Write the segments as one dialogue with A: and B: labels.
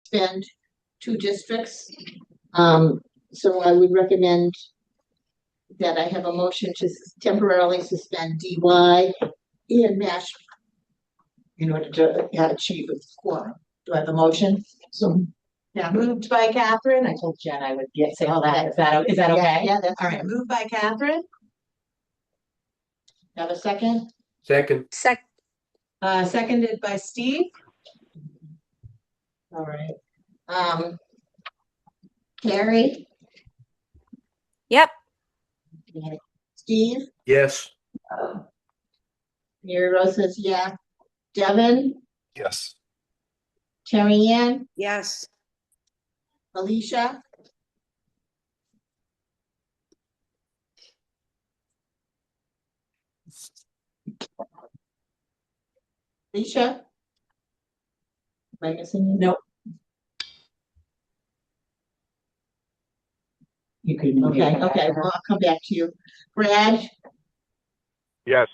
A: suspend two districts. So I would recommend that I have a motion to temporarily suspend DY and MASH in order to achieve a quorum. Do I have a motion?
B: So
A: Yeah.
B: moved by Catherine. I told Jen I would say all that. Is that okay?
A: Yeah, that's
B: all right. Moved by Catherine.
A: Have a second?
C: Second.
B: Seconded by Steve.
A: All right. Carrie?
D: Yep.
A: Steve?
C: Yes.
A: Mary Rose says yeah. Devin?
C: Yes.
A: Terry Ann?
D: Yes.
A: Alicia? Alicia? Am I missing you?
B: Nope. You could.
A: Okay, well, I'll come back to you. Brad?
C: Yes.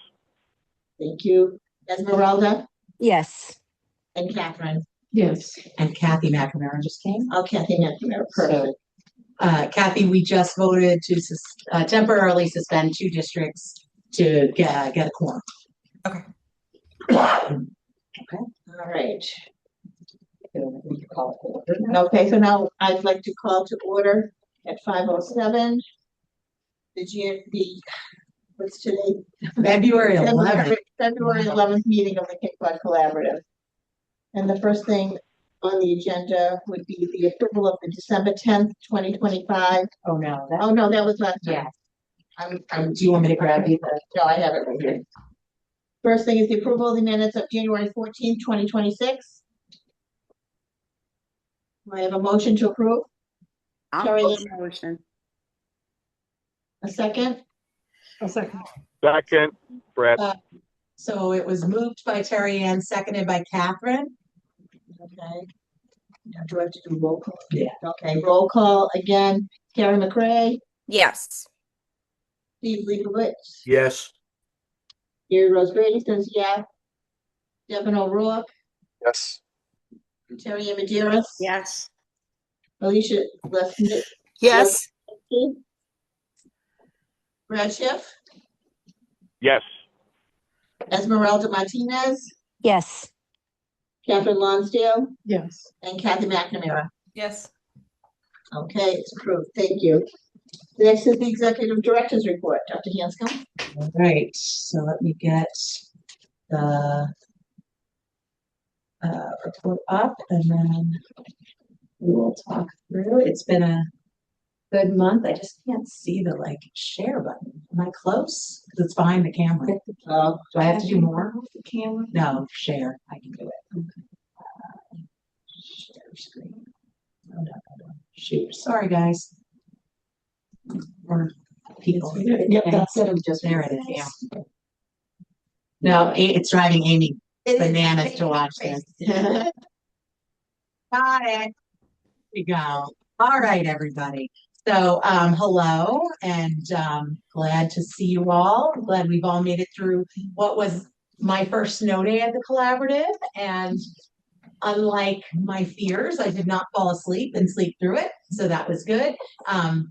A: Thank you. Esmeralda?
D: Yes.
A: And Catherine?
B: Yes. And Kathy McNamara just came.
A: Oh, Kathy McNamara, perfect.
B: Kathy, we just voted to temporarily suspend two districts to get a quorum. Okay.
A: Okay. All right.
B: We can call it order.
A: Okay, so now I'd like to call to order at 5:07. What's today?
B: February 11th.
A: February 11th meeting of the Cape Cod Collaborative. And the first thing on the agenda would be the approval of the December 10th, 2025.
B: Oh no.
A: Oh no, that was last time.
B: Yeah. Do you want me to grab you?
A: No, I have it right here. First thing is the approval of the minutes of January 14th, 2026. Do I have a motion to approve? Terry
D: I'll
A: Ann.
D: motion.
A: A second?
B: A second.
C: Second, Brett.
B: So it was moved by Terry Ann, seconded by Catherine.
A: Okay. Now, do I have to do roll call?
B: Yeah.
A: Okay, roll call again. Carrie McRae,
D: Yes.
A: Steve Leibowitz,
C: Yes.
A: Mary Rose Brady says yeah. Devin O'Rourke,
C: Yes.
A: Terry Ann Medeiros.
D: Yes.
A: Alicia Lesnick.
D: Yes.
A: Brad Schiff,
C: Yes.
A: Esmeralda Martinez,
D: Yes.
A: Catherine Lonsdale,
B: Yes.
A: and Kathy McNamara.
B: Yes.
A: Okay, it's approved. Thank you. Next is the Executive Director's Report. Dr. Hanscom.
B: All right. So let me get the report up and then we will talk through. It's been a good month. I just can't see the share button. Am I close? Because it's behind the camera.
A: Oh,
B: Do I have to do more? The camera? No, share. I can do it. Share screen. Oh, no. Shoot. Sorry, guys. Or people.
A: Yep, that's it.
B: Just there it is. Yeah. No, it's driving Amy bananas to watch this. Got it. Here we go. All right, everybody. So, hello, and glad to see you all. Glad we've all made it through what was my first snow day at the collaborative. And unlike my fears, I did not fall asleep and sleep through it. So that was good.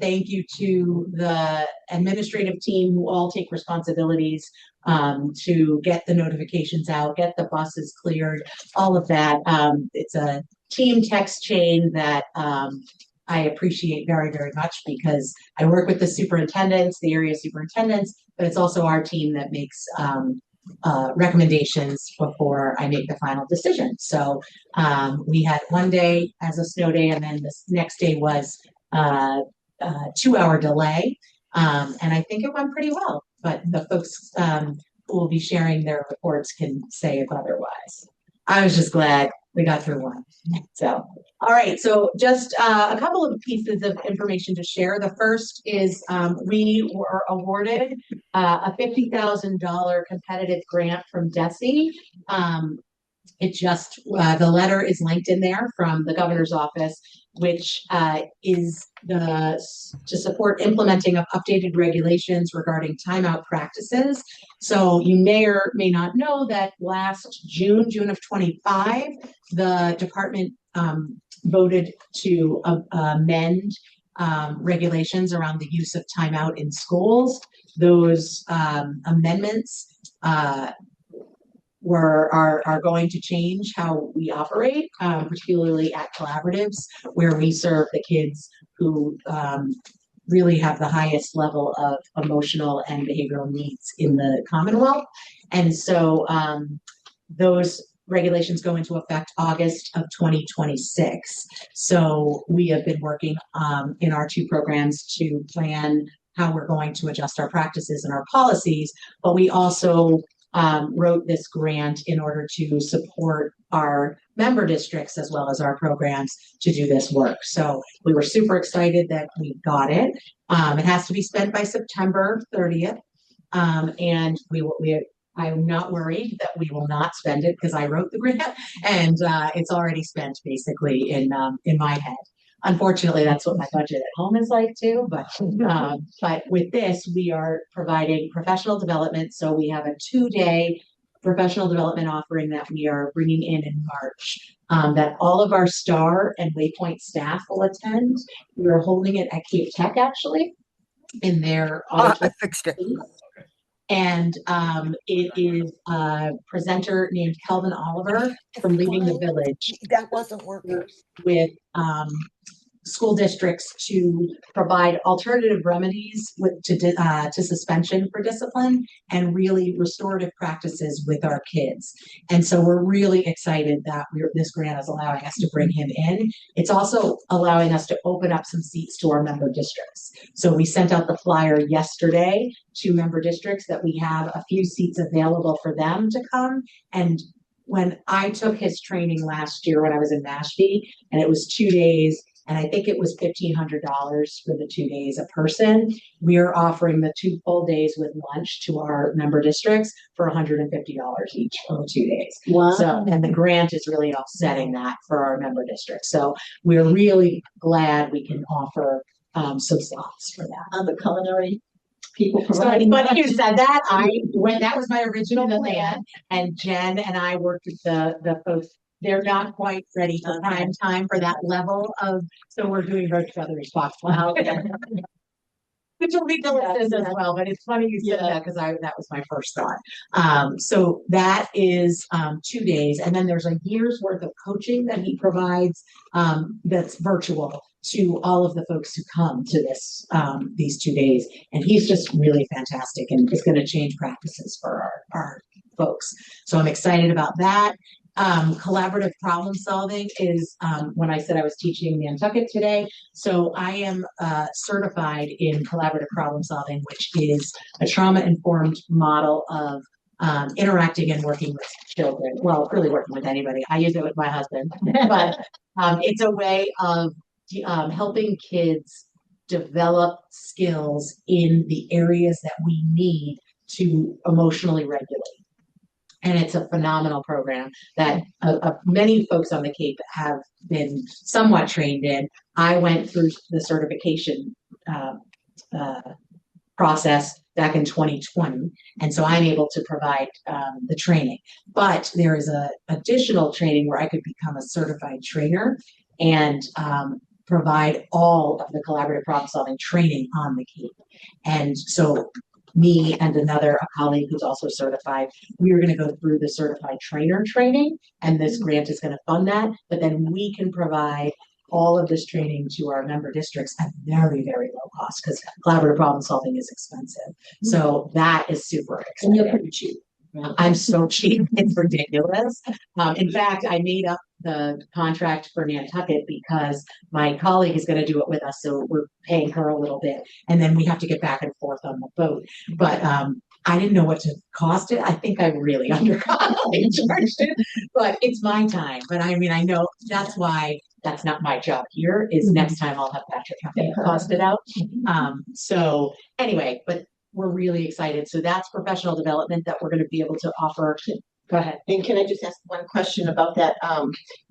B: Thank you to the administrative team who all take responsibilities to get the notifications out, get the buses cleared, all of that. It's a team text chain that I appreciate very, very much because I work with the superintendents, the area superintendents, but it's also our team that makes recommendations before I make the final decision. So we had one day as a snow day, and then the next day was a 2-hour delay. And I think it went pretty well, but the folks who will be sharing their reports can say if otherwise. I was just glad we got through one. So, all right. So just a couple of pieces of information to share. The first is we were awarded a $50,000 competitive grant from DESE It just, the letter is linked in there from the governor's office, which is to support implementing of updated regulations regarding timeout practices. So you may or may not know that last June of 25, the department voted to amend regulations around the use of timeout in schools. Those amendments are going to change how we operate, particularly at collaboratives, where we serve the kids who really have the highest level of emotional and behavioral needs in the Commonwealth. And so those regulations go into effect August of 2026. So we have been working in our two programs to plan how we're going to adjust our practices and our policies, but we also wrote this grant in order to support our member districts as well as our programs to do this work. So we were super excited that we got it. It has to be spent by September 30th. And I'm not worried that we will not spend it because I wrote the grant and it's already spent basically in my head. Unfortunately, that's what my budget at home is like too. But with this, we are providing professional development. So we have a 2-day professional development offering that we are bringing in March. That all of our STAR and Waypoint staff will attend. We are holding it at Cape Tech actually, in their
D: I fixed it.
B: and it is a presenter named Kelvin Oliver from Leading the Village.
D: That wasn't working.
B: With school districts to provide alternative remedies to suspension for discipline and really restorative practices with our kids. And so we're really excited that this grant is allowing us to bring him in. It's also allowing us to open up some seats to our member districts. So we sent out the flyer yesterday to member districts that we have a few seats available for them to come. And when I took his training last year when I was in Mashpee, and it was 2 days, and I think it was $1,500 for the 2 days a person. We are offering the 2 full days with lunch to our member districts for $150 each for the 2 days.
A: Wow.
B: So, and the grant is really offsetting that for our member districts. So we're really glad we can offer some slots for that.
A: The culinary people
B: So it's
A: providing.
B: funny you said that. That was my original plan, and Jen and I worked with the folks. They're not quite ready for prime time for that level of, so we're doing Roach Brothers responsible. Which will be delicious as well, but it's funny you said that because that was my first thought. So that is 2 days, and then there's a year's worth of coaching that he provides that's virtual to all of the folks who come to these 2 days, and he's just really fantastic and is going to change practices for our folks. So I'm excited about that. Collaborative problem solving is when I said I was teaching Nantucket today. So I am certified in collaborative problem solving, which is a trauma-informed model of interacting and working with children. Well, really working with anybody. I use it with my husband, but it's a way of helping kids develop skills in the areas that we need to emotionally regulate. And it's a phenomenal program that many folks on the Cape have been somewhat trained in. I went through the certification process back in 2020. And so I'm able to provide the training. But there is a additional training where I could become a certified trainer and provide all of the collaborative problem solving training on the Cape. And so me and a colleague who's also certified, we are going to go through the certified trainer training, and this grant is going to fund that, but then we can provide all of this training to our member districts at very, very low cost because collaborative problem solving is expensive. So that is super exciting.
A: And you're pretty cheap.
B: I'm so cheap, it's ridiculous. In fact, I made up the contract for Nantucket because my colleague is going to do it with us, so we're paying her a little bit, and then we have to get back and forth on the boat. But I didn't know what to cost it. I think I really undercharged it, but it's my time. But I mean, I know that's why that's not my job here. Is next time I'll have Patrick have to cost it out. So anyway, but we're really excited. So that's professional development that we're going to be able to offer Go ahead.
A: And can I just ask one question about that?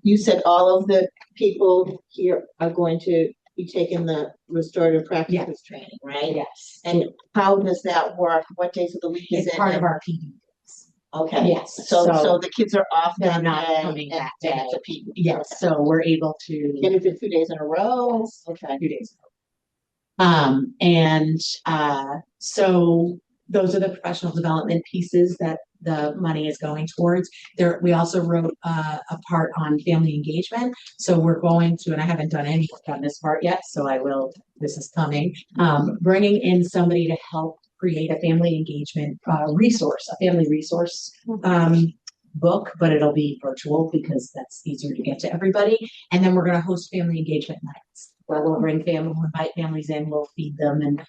A: You said all of the people here are going to be taking the restorative practices training, right?
B: Yes.
A: And how does that work? What days of the week is
B: It's
A: it?
B: part of our PD.
A: Okay.
B: Yes.
A: So the kids are off
B: they're
A: that
B: not
A: day
B: coming
A: and
B: that
A: then
B: day.
A: it's a PD.
B: Yes. So we're able to
A: And is it 2 days in a row? Okay.
B: 2 days. And so those are the professional development pieces that the money is going towards. There, we also wrote a part on family engagement. So we're going to, and I haven't done any work on this part yet, so I will, this is coming, bringing in somebody to help create a family engagement resource, a family resource book, but it'll be virtual because that's easier to get to everybody. And then we're going to host family engagement nights where we'll bring family, we'll invite families in, we'll feed them and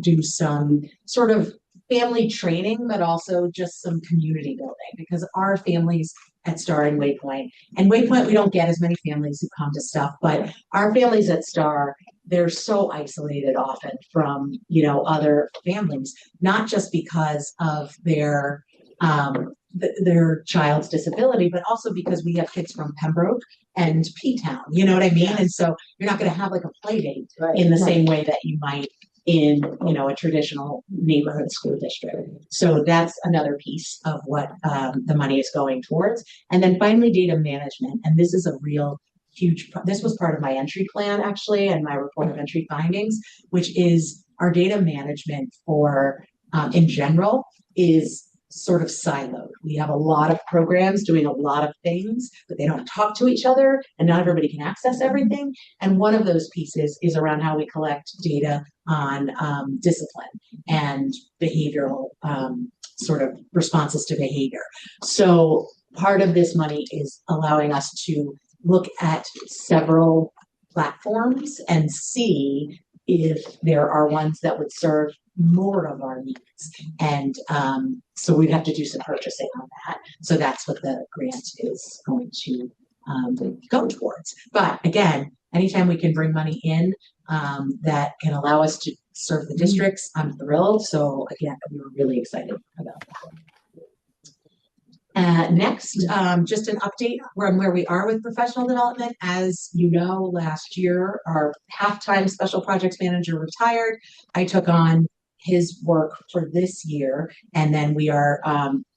B: do some sort of family training, but also just some community building because our families at Star and Waypoint, we don't get as many families who come to stuff, but our families at Star, they're so isolated often from, other families, not just because of their child's disability, but also because we have kids from Pembroke and P-Town, you know what I mean?
A: Yeah.
B: And so you're not going to have like a play date
A: Right.
B: in the same way that you might in, a traditional neighborhood school district. So that's another piece of what the money is going towards. And then finally, data management. And this is a real huge, this was part of my entry plan actually, and my report of entry findings, which is our data management for, in general, is sort of siloed. We have a lot of programs doing a lot of things, but they don't talk to each other and not everybody can access everything. And one of those pieces is around how we collect data on discipline and behavioral sort of responses to behavior. So part of this money is allowing us to look at several platforms and see if there are ones that would serve more of our needs. And so we'd have to do some purchasing on that. So that's what the grant is going to go towards. But again, anytime we can bring money in that can allow us to serve the districts, I'm thrilled. So again, we were really excited about that. Next, just an update on where we are with professional development. As you know, last year, our half-time special projects manager retired. I took on his work for this year, and then we are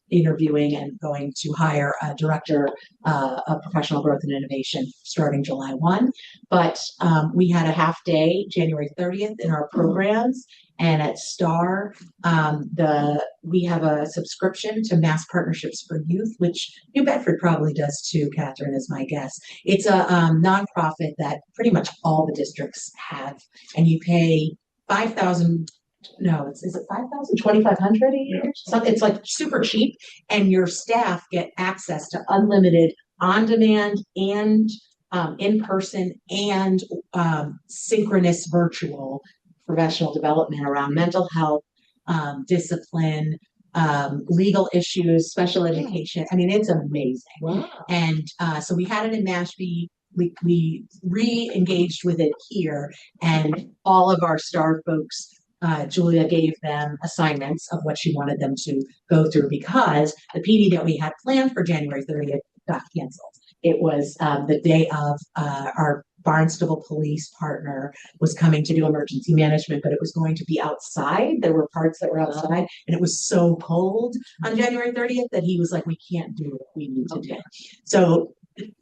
B: interviewing and going to hire a director of professional growth and innovation starting July 1. But we had a half day, January 30th, in our programs. And at STAR, we have a subscription to Mass Partnerships for Youth, which New Bedford probably does too, Catherine, is my guess. It's a nonprofit that pretty much all the districts have, and you pay $5,000. No, is it 5,000, 2,500 a year? So it's like super cheap, and your staff get access to unlimited on-demand and in-person and synchronous virtual professional development around mental health, discipline, legal issues, special education. I mean, it's amazing.
A: Wow.
B: And so we had it in Mashpee. We re-engaged with it here, and all of our STAR folks, Julia gave them assignments of what she wanted them to go through because the PD that we had planned for January 30th got canceled. It was the day of our Barnstable police partner was coming to do emergency management, but it was going to be outside. There were parts that were outside, and it was so cold on January 30th that he was like, we can't do what we need to do. So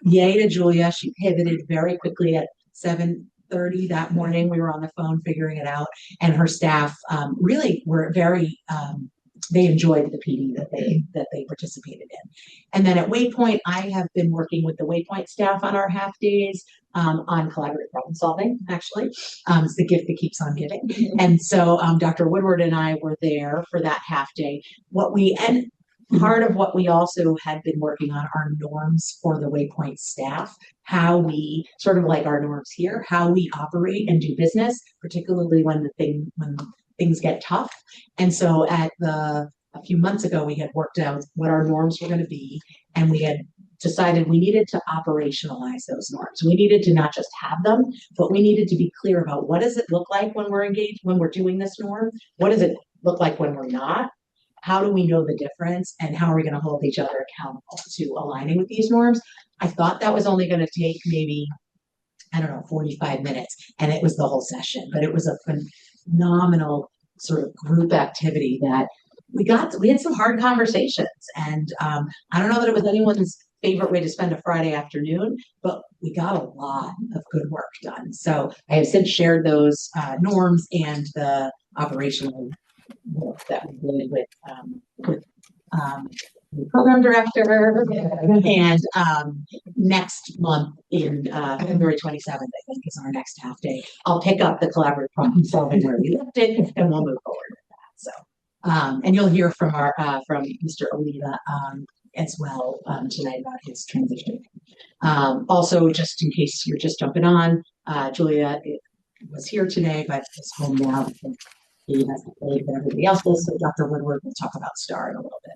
B: yay to Julia. She pivoted very quickly at 7:30 that morning. We were on the phone figuring it out, and her staff really were very they enjoyed the PD that they participated in. And then at Waypoint, I have been working with the Waypoint staff on our half days on collaborative problem solving, actually. It's the gift that keeps on giving. And so Dr. Woodward and I were there for that half day. Part of what we also had been working on are norms for the Waypoint staff, how we sort of like our norms here, how we operate and do business, particularly when things get tough. And so a few months ago, we had worked out what our norms were going to be, and we had decided we needed to operationalize those norms. We needed to not just have them, but we needed to be clear about what does it look like when we're engaged, when we're doing this norm? What does it look like when we're not? how do we know the difference and how are we going to hold each other accountable to aligning with these norms? I thought that was only going to take maybe, I don't know, 45 minutes, and it was the whole session, but it was a phenomenal sort of group activity that we had some hard conversations, and I don't know that it was anyone's favorite way to spend a Friday afternoon, but we got a lot of good work done. So I have since shared those norms and the operational work that we did with the program director, and next month in February 27th, I think, is our next half day. I'll pick up the collaborative problem solving where we left it, and we'll move forward with that. So, and you'll hear from our from Mr. Oliva as well tonight about his transition. Also, just in case you're just jumping on, Julia was here today, but is home now. He has to play with everybody else is, so Dr. Woodward will talk about STAR in a little bit.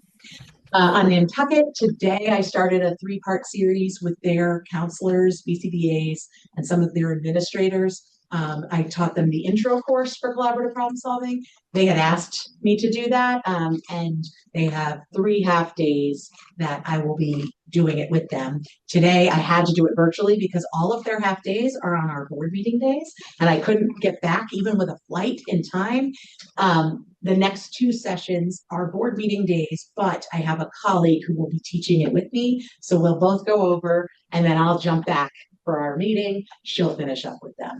B: On Nantucket, today I started a 3-part series with their counselors, BCBAs, and some of their administrators. I taught them the intro course for collaborative problem solving. They had asked me to do that, and they have 3 half days that I will be doing it with them. Today, I had to do it virtually because all of their half days are on our board meeting days, and I couldn't get back even with a flight in time. The next 2 sessions are board meeting days, but I have a colleague who will be teaching it with me. So we'll both go over, and then I'll jump back for our meeting. She'll finish up with them.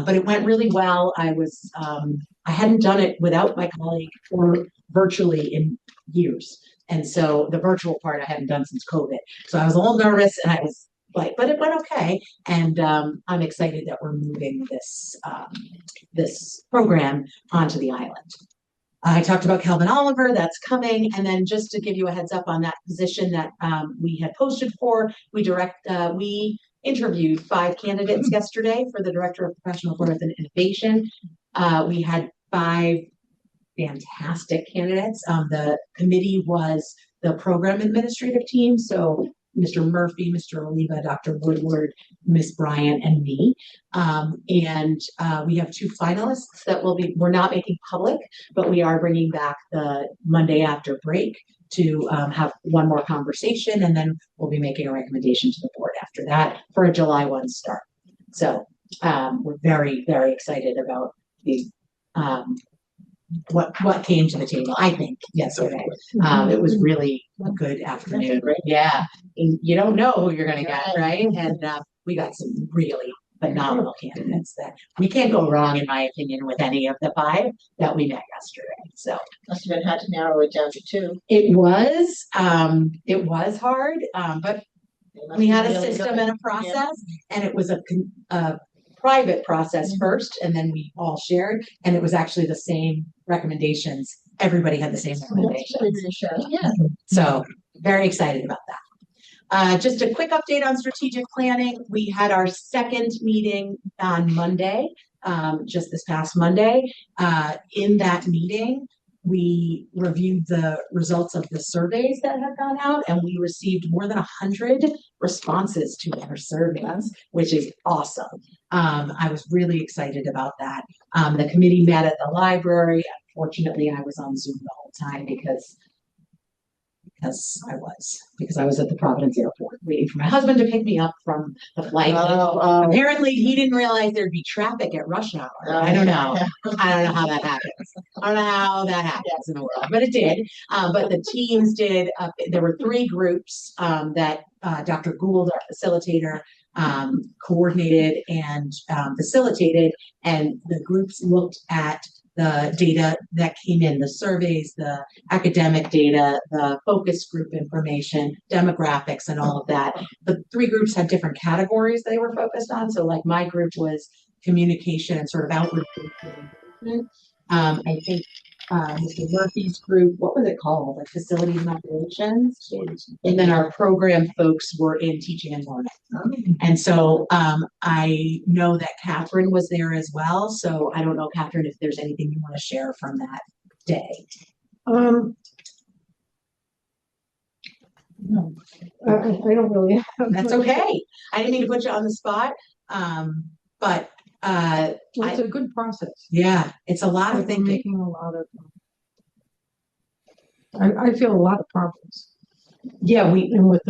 B: But it went really well. I hadn't done it without my colleague or virtually in years. And so the virtual part I hadn't done since COVID. So I was a little nervous, and I was like, but it went okay. And I'm excited that we're moving this program onto the island. I talked about Calvin Oliver, that's coming. And then just to give you a heads up on that position that we had posted for, we interviewed 5 candidates yesterday for the Director of Professional Growth and Innovation. We had 5 fantastic candidates. The committee was the program administrative team. So Mr. Murphy, Mr. Oliva, Dr. Woodward, Miss Bryant, and me. And we have 2 finalists that we're not making public, but we are bringing back the Monday after break to have one more conversation, and then we'll be making a recommendation to the board after that for a July 1 start. So we're very, very excited about the what came to the table, I think, yesterday. It was really a good afternoon. Yeah. And you don't know who you're going to get, right? And we got some really phenomenal candidates that we can't go wrong, in my opinion, with any of the 5 that we met yesterday. So
A: Must have been hard to narrow it down to 2.
B: it was hard, but we had a system and a process, and it was a private process first, and then we all shared, and it was actually the same recommendations. Everybody had the same recommendations.
A: Yeah.
B: So very excited about that. Just a quick update on strategic planning. We had our 2nd meeting on Monday, just this past Monday. In that meeting, we reviewed the results of the surveys that have gone out, and we received more than 100 responses to our surveys, which is awesome. I was really excited about that. The committee met at the library. Unfortunately, I was on Zoom the whole time because I was at the Providence airport waiting for my husband to pick me up from the flight. Apparently he didn't realize there'd be traffic at rush hour. I don't know. I don't know how that happens. I don't know how that happens in the world, but it did. But the teams did. There were 3 groups that Dr. Gould, our facilitator, coordinated and facilitated, and the groups looked at the data that came in, the surveys, the academic data, the focus group information, demographics, and all of that. The 3 groups had different categories they were focused on. So like my group was communication and sort of outward engagement. I think Mr. Murphy's group, what was it called? Like facilities and operations. And then our program folks were in teaching and learning. And so I know that Catherine was there as well. So I don't know, Catherine, if there's anything you want to share from that day.
E: No, I don't really have.
B: That's okay. I didn't mean to put you on the spot. But
E: It's a good process.
B: yeah, it's a lot of
E: We're
B: thinking.
E: making a lot of I feel a lot of progress.
B: Yeah, we,
E: And with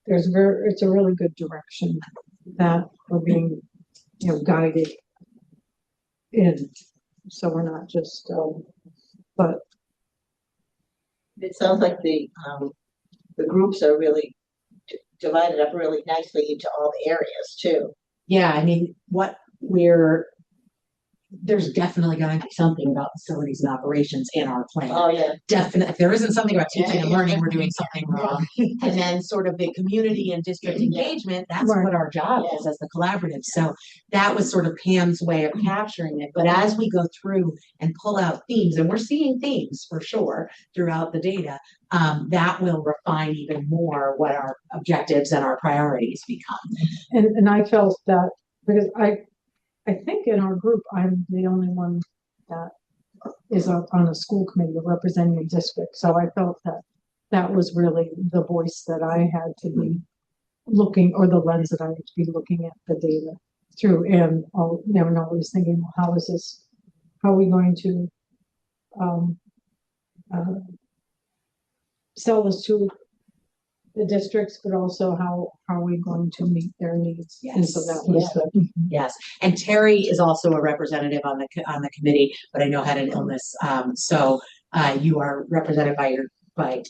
E: it's a really good direction that we're being, guided in. So we're not just, but
A: It sounds like the groups are really divided up really nicely into all the areas too.
B: yeah, I mean, there's definitely going to be something about facilities and operations in our plan.
A: Oh, yeah.
B: Definitely, if there isn't something about teaching and
A: Yeah.
B: learning, we're doing something wrong. And then sort of the community and district engagement, that's
E: Right.
B: what our job is as the collaborative. So that was sort of Pam's way of capturing it. But as we go through and pull out themes, and we're seeing themes for sure throughout the data, that will refine even more what our objectives and our priorities become.
E: and I felt that because I think in our group, I'm the only one that is on a school committee representing a district. So I felt that that was really the voice that I had to be looking, or the lens that I had to be looking at the data through. And always thinking, well, how are we going to uh, sell this to the districts, but also how are we going to meet their needs? And so that was
B: Yes, and Terry is also a representative on the committee, but I know had an illness. So you are represented by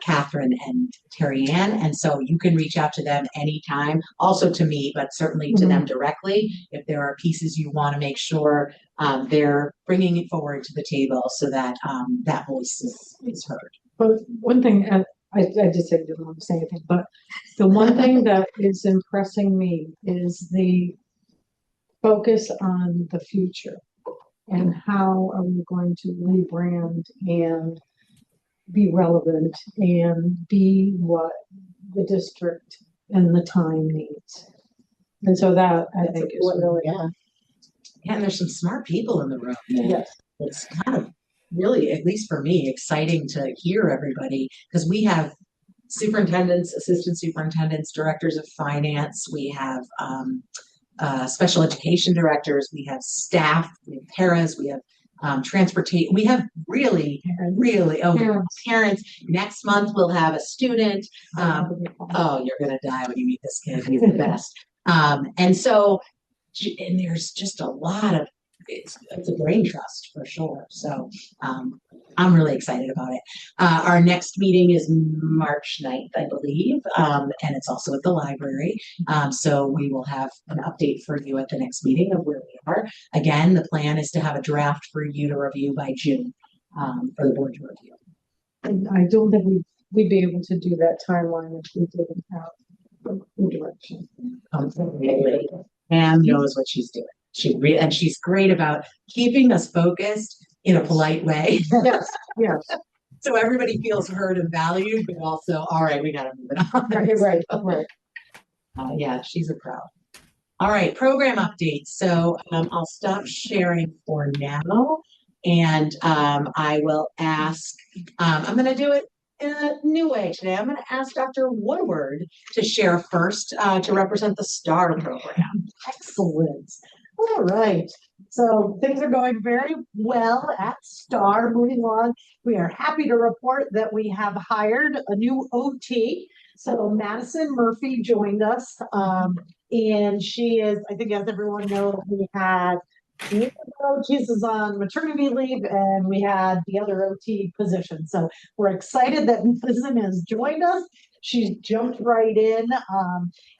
B: Catherine and Terry Ann, and so you can reach out to them anytime. Also to me, but certainly to them directly if there are pieces you want to make sure they're bringing it forward to the table so that that voice is heard.
E: But one thing, I just said I didn't want to say anything, but the one thing that is impressing me is the focus on the future and how are we going to rebrand and be relevant and be what the district and the time needs. And so that I think is really,
A: Yeah.
B: And there's some smart people in the room.
E: yes.
B: It's kind of really, at least for me, exciting to hear everybody because we have superintendents, assistant superintendents, directors of finance, we have special education directors, we have staff, we have paras, we have transportation, we have really parents. Next month we'll have a student. Oh, you're gonna die when you meet this kid. He's the best. And so, and there's just a lot of it's a brain trust for sure. So I'm really excited about it. Our next meeting is March 9th, I believe, and it's also at the library. So we will have an update for you at the next meeting of where we are. Again, the plan is to have a draft for you to review by June for the board to review.
E: And I don't think we'd be able to do that timeline if we didn't have a direction.
B: Pam knows what she's doing. And she's great about keeping us focused in a polite way.
E: Yes, yes.
B: So everybody feels heard and valued, but also, all right, we got to move it on.
E: Right.
B: Yeah, she's a pro. All right, program updates. So I'll stop sharing for now. And I will ask, I'm going to do it in a new way today. I'm going to ask Dr. Woodward to share first to represent the STAR program.
F: Excellent. All right. So things are going very well at STAR. Moving on, we are happy to report that we have hired a new OT. So Madison Murphy joined us, and she is, I think as everyone knows, we had the OTs is on maternity leave, and we had the other OT position. So we're excited that Madison has joined us. She's jumped right in,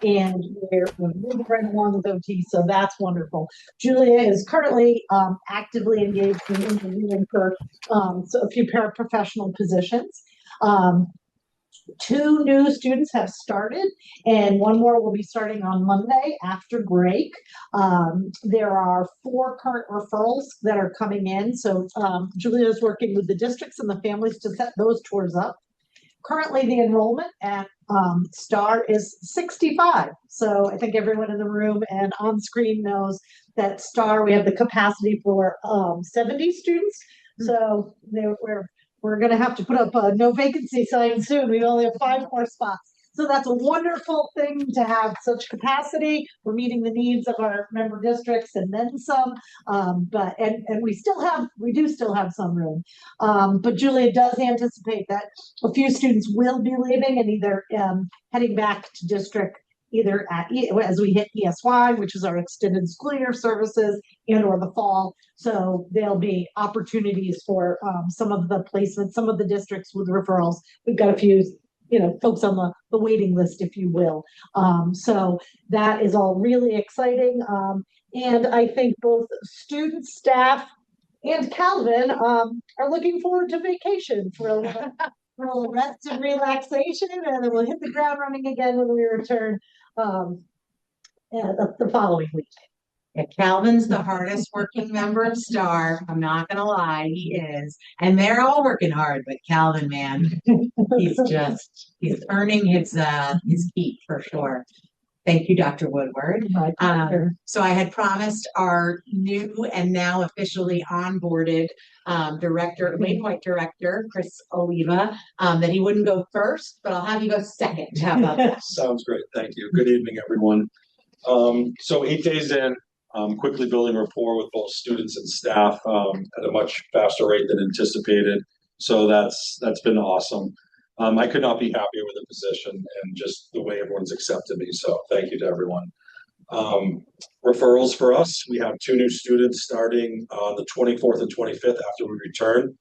F: and we're moving right along with OT, so that's wonderful. Julia is currently actively engaged in interviewing for a few paraprofessional positions. 2 new students have started, and 1 more will be starting on Monday after break. There are 4 current referrals that are coming in, so Julia is working with the districts and the families to set those tours up. Currently, the enrollment at STAR is 65. So I think everyone in the room and on screen knows that STAR, we have the capacity for 70 students. So we're going to have to put up a no vacancy sign soon. We only have 5 more spots. So that's a wonderful thing to have such capacity. We're meeting the needs of our member districts and then some. But we do still have some room. But Julia does anticipate that a few students will be leaving and either heading back to district either as we hit ESY, which is our extended school year services, and or the fall. So there'll be opportunities for some of the placements, some of the districts with referrals. We've got a few, folks on the waiting list, if you will. So that is all really exciting. And I think both students, staff, and Calvin are looking forward to vacation for a little rest and relaxation, and then we'll hit the ground running again when we return the following week.
B: Yeah, Calvin's the hardest working member of STAR. I'm not gonna lie, he is. And they're all working hard, but Calvin, man, he's earning his keep for sure. Thank you, Dr. Woodward. So I had promised our new and now officially onboarded Waypoint director, Chris Oliva, that he wouldn't go first, but I'll have you go second. How about that?
G: Sounds great. Thank you. Good evening, everyone. So 8 days in, quickly building rapport with both students and staff at a much faster rate than anticipated. So that's been awesome. I could not be happier with the position and just the way everyone's accepted me. So thank you to everyone. Referrals for us, we have 2 new students starting on the 24th and 25th after we return.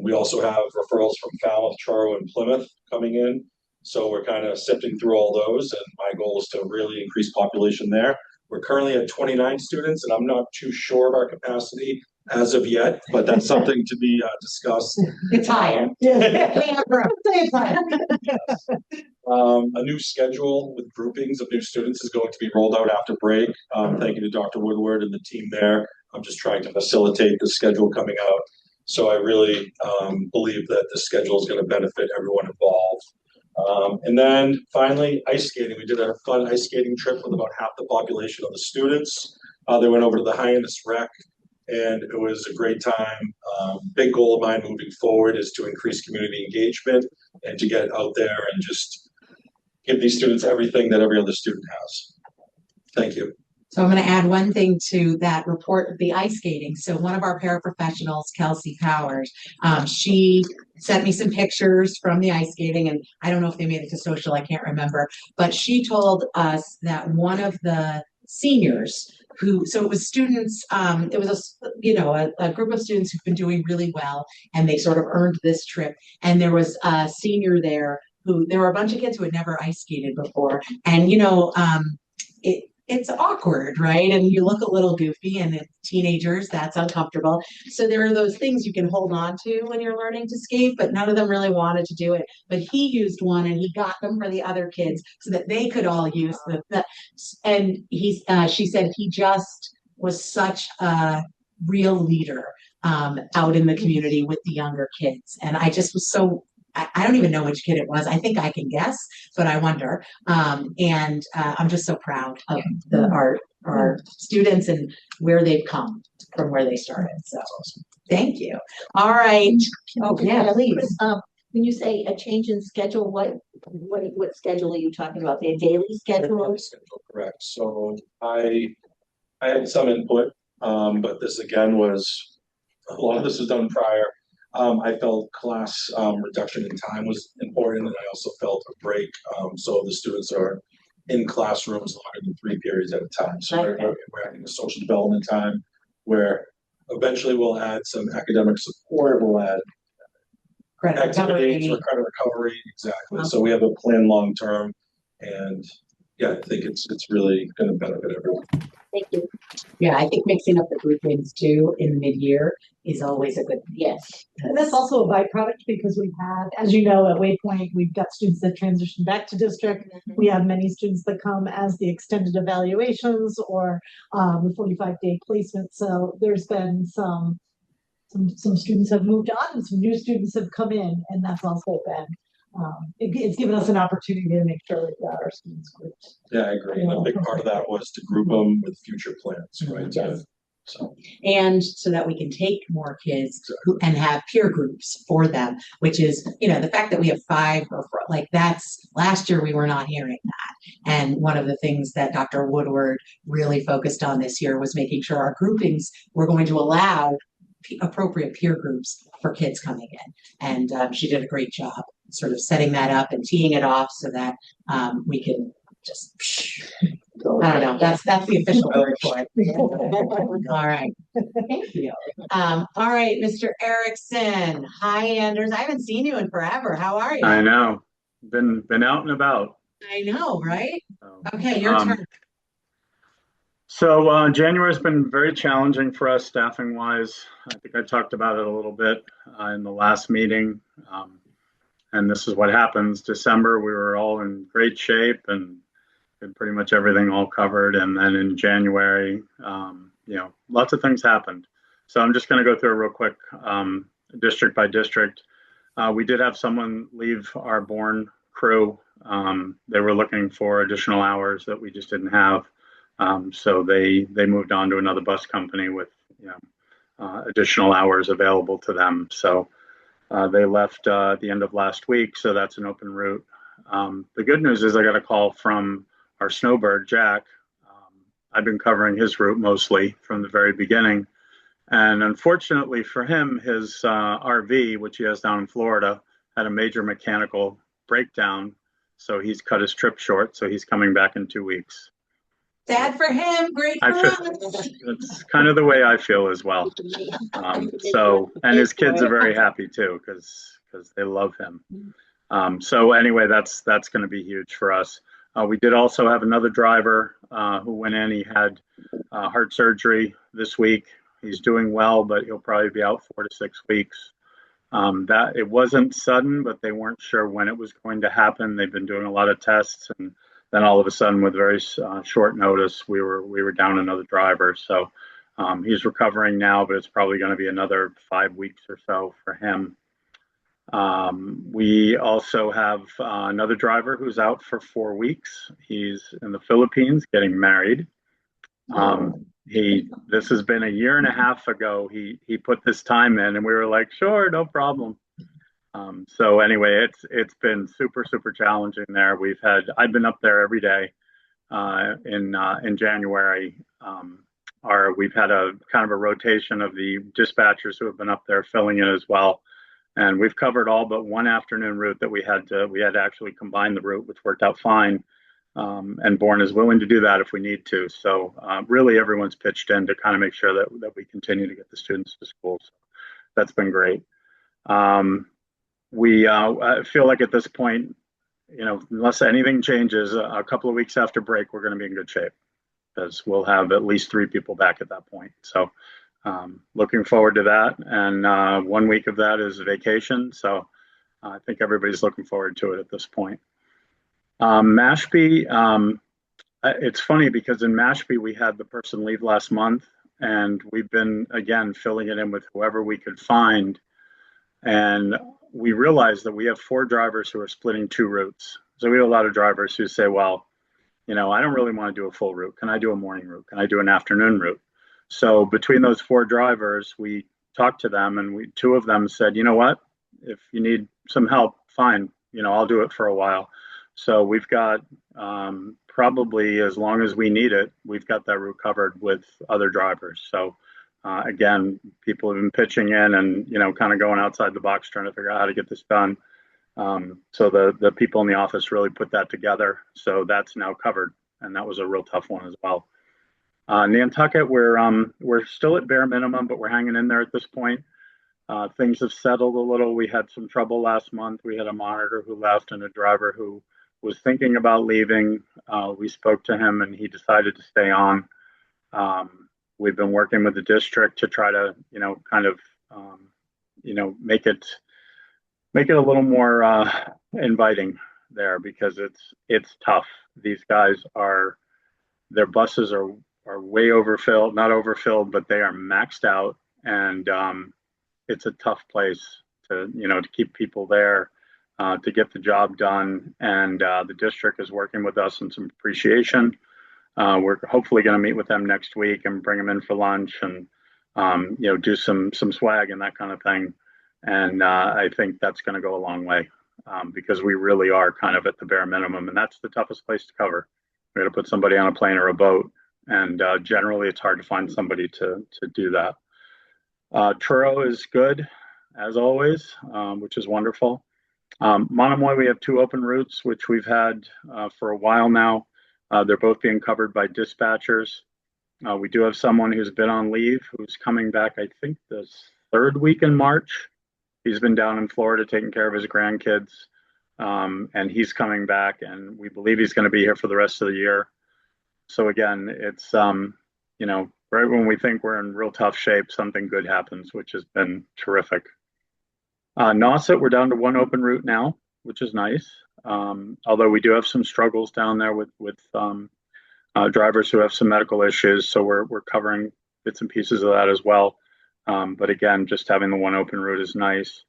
G: We also have referrals from Falmouth, Truro, and Plymouth coming in. So we're kind of sifting through all those, and my goal is to really increase population there. We're currently at 29 students, and I'm not too sure of our capacity as of yet, but that's something to be discussed.
B: It's higher.
F: It's higher.
G: A new schedule with groupings of new students is going to be rolled out after break. Thank you to Dr. Woodward and the team there. I'm just trying to facilitate the schedule coming out. So I really believe that the schedule is going to benefit everyone involved. And then finally, ice skating. We did a fun ice skating trip with about half the population of the students. They went over to the Hyannis Rec, and it was a great time. Big goal of mine moving forward is to increase community engagement and to get out there and just give these students everything that every other student has. Thank you.
B: So I'm going to add one thing to that report of the ice skating. So one of our paraprofessionals, Kelsey Powers, she sent me some pictures from the ice skating, and I don't know if they made it to social, I can't remember, but she told us that one of the seniors so it was students, it was a group of students who've been doing really well, and they sort of earned this trip. And there was a senior there there were a bunch of kids who had never ice skated before. And, it's awkward, right? And you look a little goofy, and teenagers, that's uncomfortable. So there are those things you can hold on to when you're learning to skate, but none of them really wanted to do it. But he used one, and he got them for the other kids so that they could all use and she said he just was such a real leader out in the community with the younger kids. And I just was I don't even know which kid it was. I think I can guess, but I wonder. And I'm just so proud of our students and where they've come from where they started. So thank you. All right. Oh yeah, please.
A: When you say a change in schedule, what schedule are you talking about? The daily schedule?
G: Correct. So I had some input, but this again was a lot of this was done prior. I felt class reduction in time was important, and I also felt a break. So the students are in classrooms longer than 3 periods at a time. So we're having a social development time where eventually we'll add some academic support. We'll add activities for credit recovery. Exactly. Okay. So we have a plan long term, and yeah, I think it's really going to benefit everyone.
A: Thank you.
B: Yeah, I think mixing up the groupings too in mid-year is always a good thing.
A: Yes.
F: And that's also a byproduct because we've had, as you know, at Waypoint, we've got students that transition back to district. Mm-hmm. We have many students that come as the extended evaluations or the 45-day placement. So there's been some students have moved on and some new students have come in, and that's also been it's given us an opportunity to make sure we've got our students grouped.
G: Yeah, I agree. And a big part of that was to group them with future plans, right?
A: Yes.
G: So,
B: And so that we can take more kids and have peer groups for them, which is, the fact that we have 5 or 4, like that's last year we were not hearing that. And one of the things that Dr. Woodward really focused on this year was making sure our groupings were going to allow appropriate peer groups for kids coming in. And she did a great job sort of setting that up and teeing it off so that we can just, I don't know, that's the official word for it. All right. Thank you. All right, Mr. Erickson. Hi, Anders. I haven't seen you in forever. How are you?
H: I know. Been out and about.
B: I know, right?
H: So,
B: Okay, your turn.
H: January's been very challenging for us staffing wise. I think I talked about it a little bit in the last meeting. And this is what happens. December, we were all in great shape and had pretty much everything all covered. And then in January, lots of things happened. So I'm just going to go through it real quick, district by district. We did have someone leave our Bourne crew. They were looking for additional hours that we just didn't have. So they moved on to another bus company with additional hours available to them. So they left at the end of last week. So that's an open route. The good news is I got a call from our snowbird, Jack. I've been covering his route mostly from the very beginning. And unfortunately for him, his RV, which he has down in Florida, had a major mechanical breakdown. So he's cut his trip short. So he's coming back in 2 weeks.
B: Sad for him, great for us.
H: It's kind of the way I feel as well. And his kids are very happy too, because they love him. So anyway, that's going to be huge for us. We did also have another driver who went in. He had heart surgery this week. He's doing well, but he'll probably be out 4 to 6 weeks. That it wasn't sudden, but they weren't sure when it was going to happen. They've been doing a lot of tests, and then all of a sudden, with very short notice, we were down another driver. So he's recovering now, but it's probably going to be another 5 weeks or so for him. We also have another driver who's out for 4 weeks. He's in the Philippines getting married. This has been a year and a half ago. He put this time in, and we were like, sure, no problem. So anyway, it's been super, super challenging there. I've been up there every day in January. We've had a kind of a rotation of the dispatchers who have been up there filling in as well. And we've covered all but one afternoon route that we had to actually combine the route, which worked out fine. And Bourne is willing to do that if we need to. So really everyone's pitched in to kind of make sure that we continue to get the students to school. So that's been great. We feel like at this point, unless anything changes, a couple of weeks after break, we're going to be in good shape because we'll have at least 3 people back at that point. So looking forward to that. And 1 week of that is vacation. So I think everybody's looking forward to it at this point. Mashpee, it's funny because in Mashpee, we had the person leave last month, and we've been, again, filling it in with whoever we could find. And we realized that we have 4 drivers who are splitting 2 routes. So we have a lot of drivers who say, well, I don't really want to do a full route. Can I do a morning route? Can I do an afternoon route? So between those 4 drivers, we talked to them, and 2 of them said, you know what, if you need some help, fine, I'll do it for a while. So we've got probably as long as we need it, we've got that route covered with other drivers. So again, people have been pitching in and, kind of going outside the box trying to figure out how to get this done. So the people in the office really put that together. So that's now covered. And that was a real tough one as well. Nantucket, we're still at bare minimum, but we're hanging in there at this point. Things have settled a little. We had some trouble last month. We had a monitor who left and a driver who was thinking about leaving. We spoke to him and he decided to stay on. We've been working with the district to try to, make it a little more inviting there because it's tough. These guys their buses are way overfilled, not overfilled, but they are maxed out, and it's a tough place to keep people there to get the job done. And the district is working with us on some appreciation. We're hopefully going to meet with them next week and bring them in for lunch and do some swag and that kind of thing. And I think that's going to go a long way because we really are kind of at the bare minimum, and that's the toughest place to cover. We got to put somebody on a plane or a boat, and generally it's hard to find somebody to do that. Truro is good as always, which is wonderful. Monomoy, we have 2 open routes, which we've had for a while now. They're both being covered by dispatchers. We do have someone who's been on leave who's coming back, I think, the 3rd week in March. He's been down in Florida taking care of his grandkids, and he's coming back, and we believe he's going to be here for the rest of the year. So again, it's, right when we think we're in real tough shape, something good happens, which has been terrific. Nauset, we're down to 1 open route now, which is nice. Although we do have some struggles down there with drivers who have some medical issues, so we're covering bits and pieces of that as well. But again, just having the 1 open route is nice.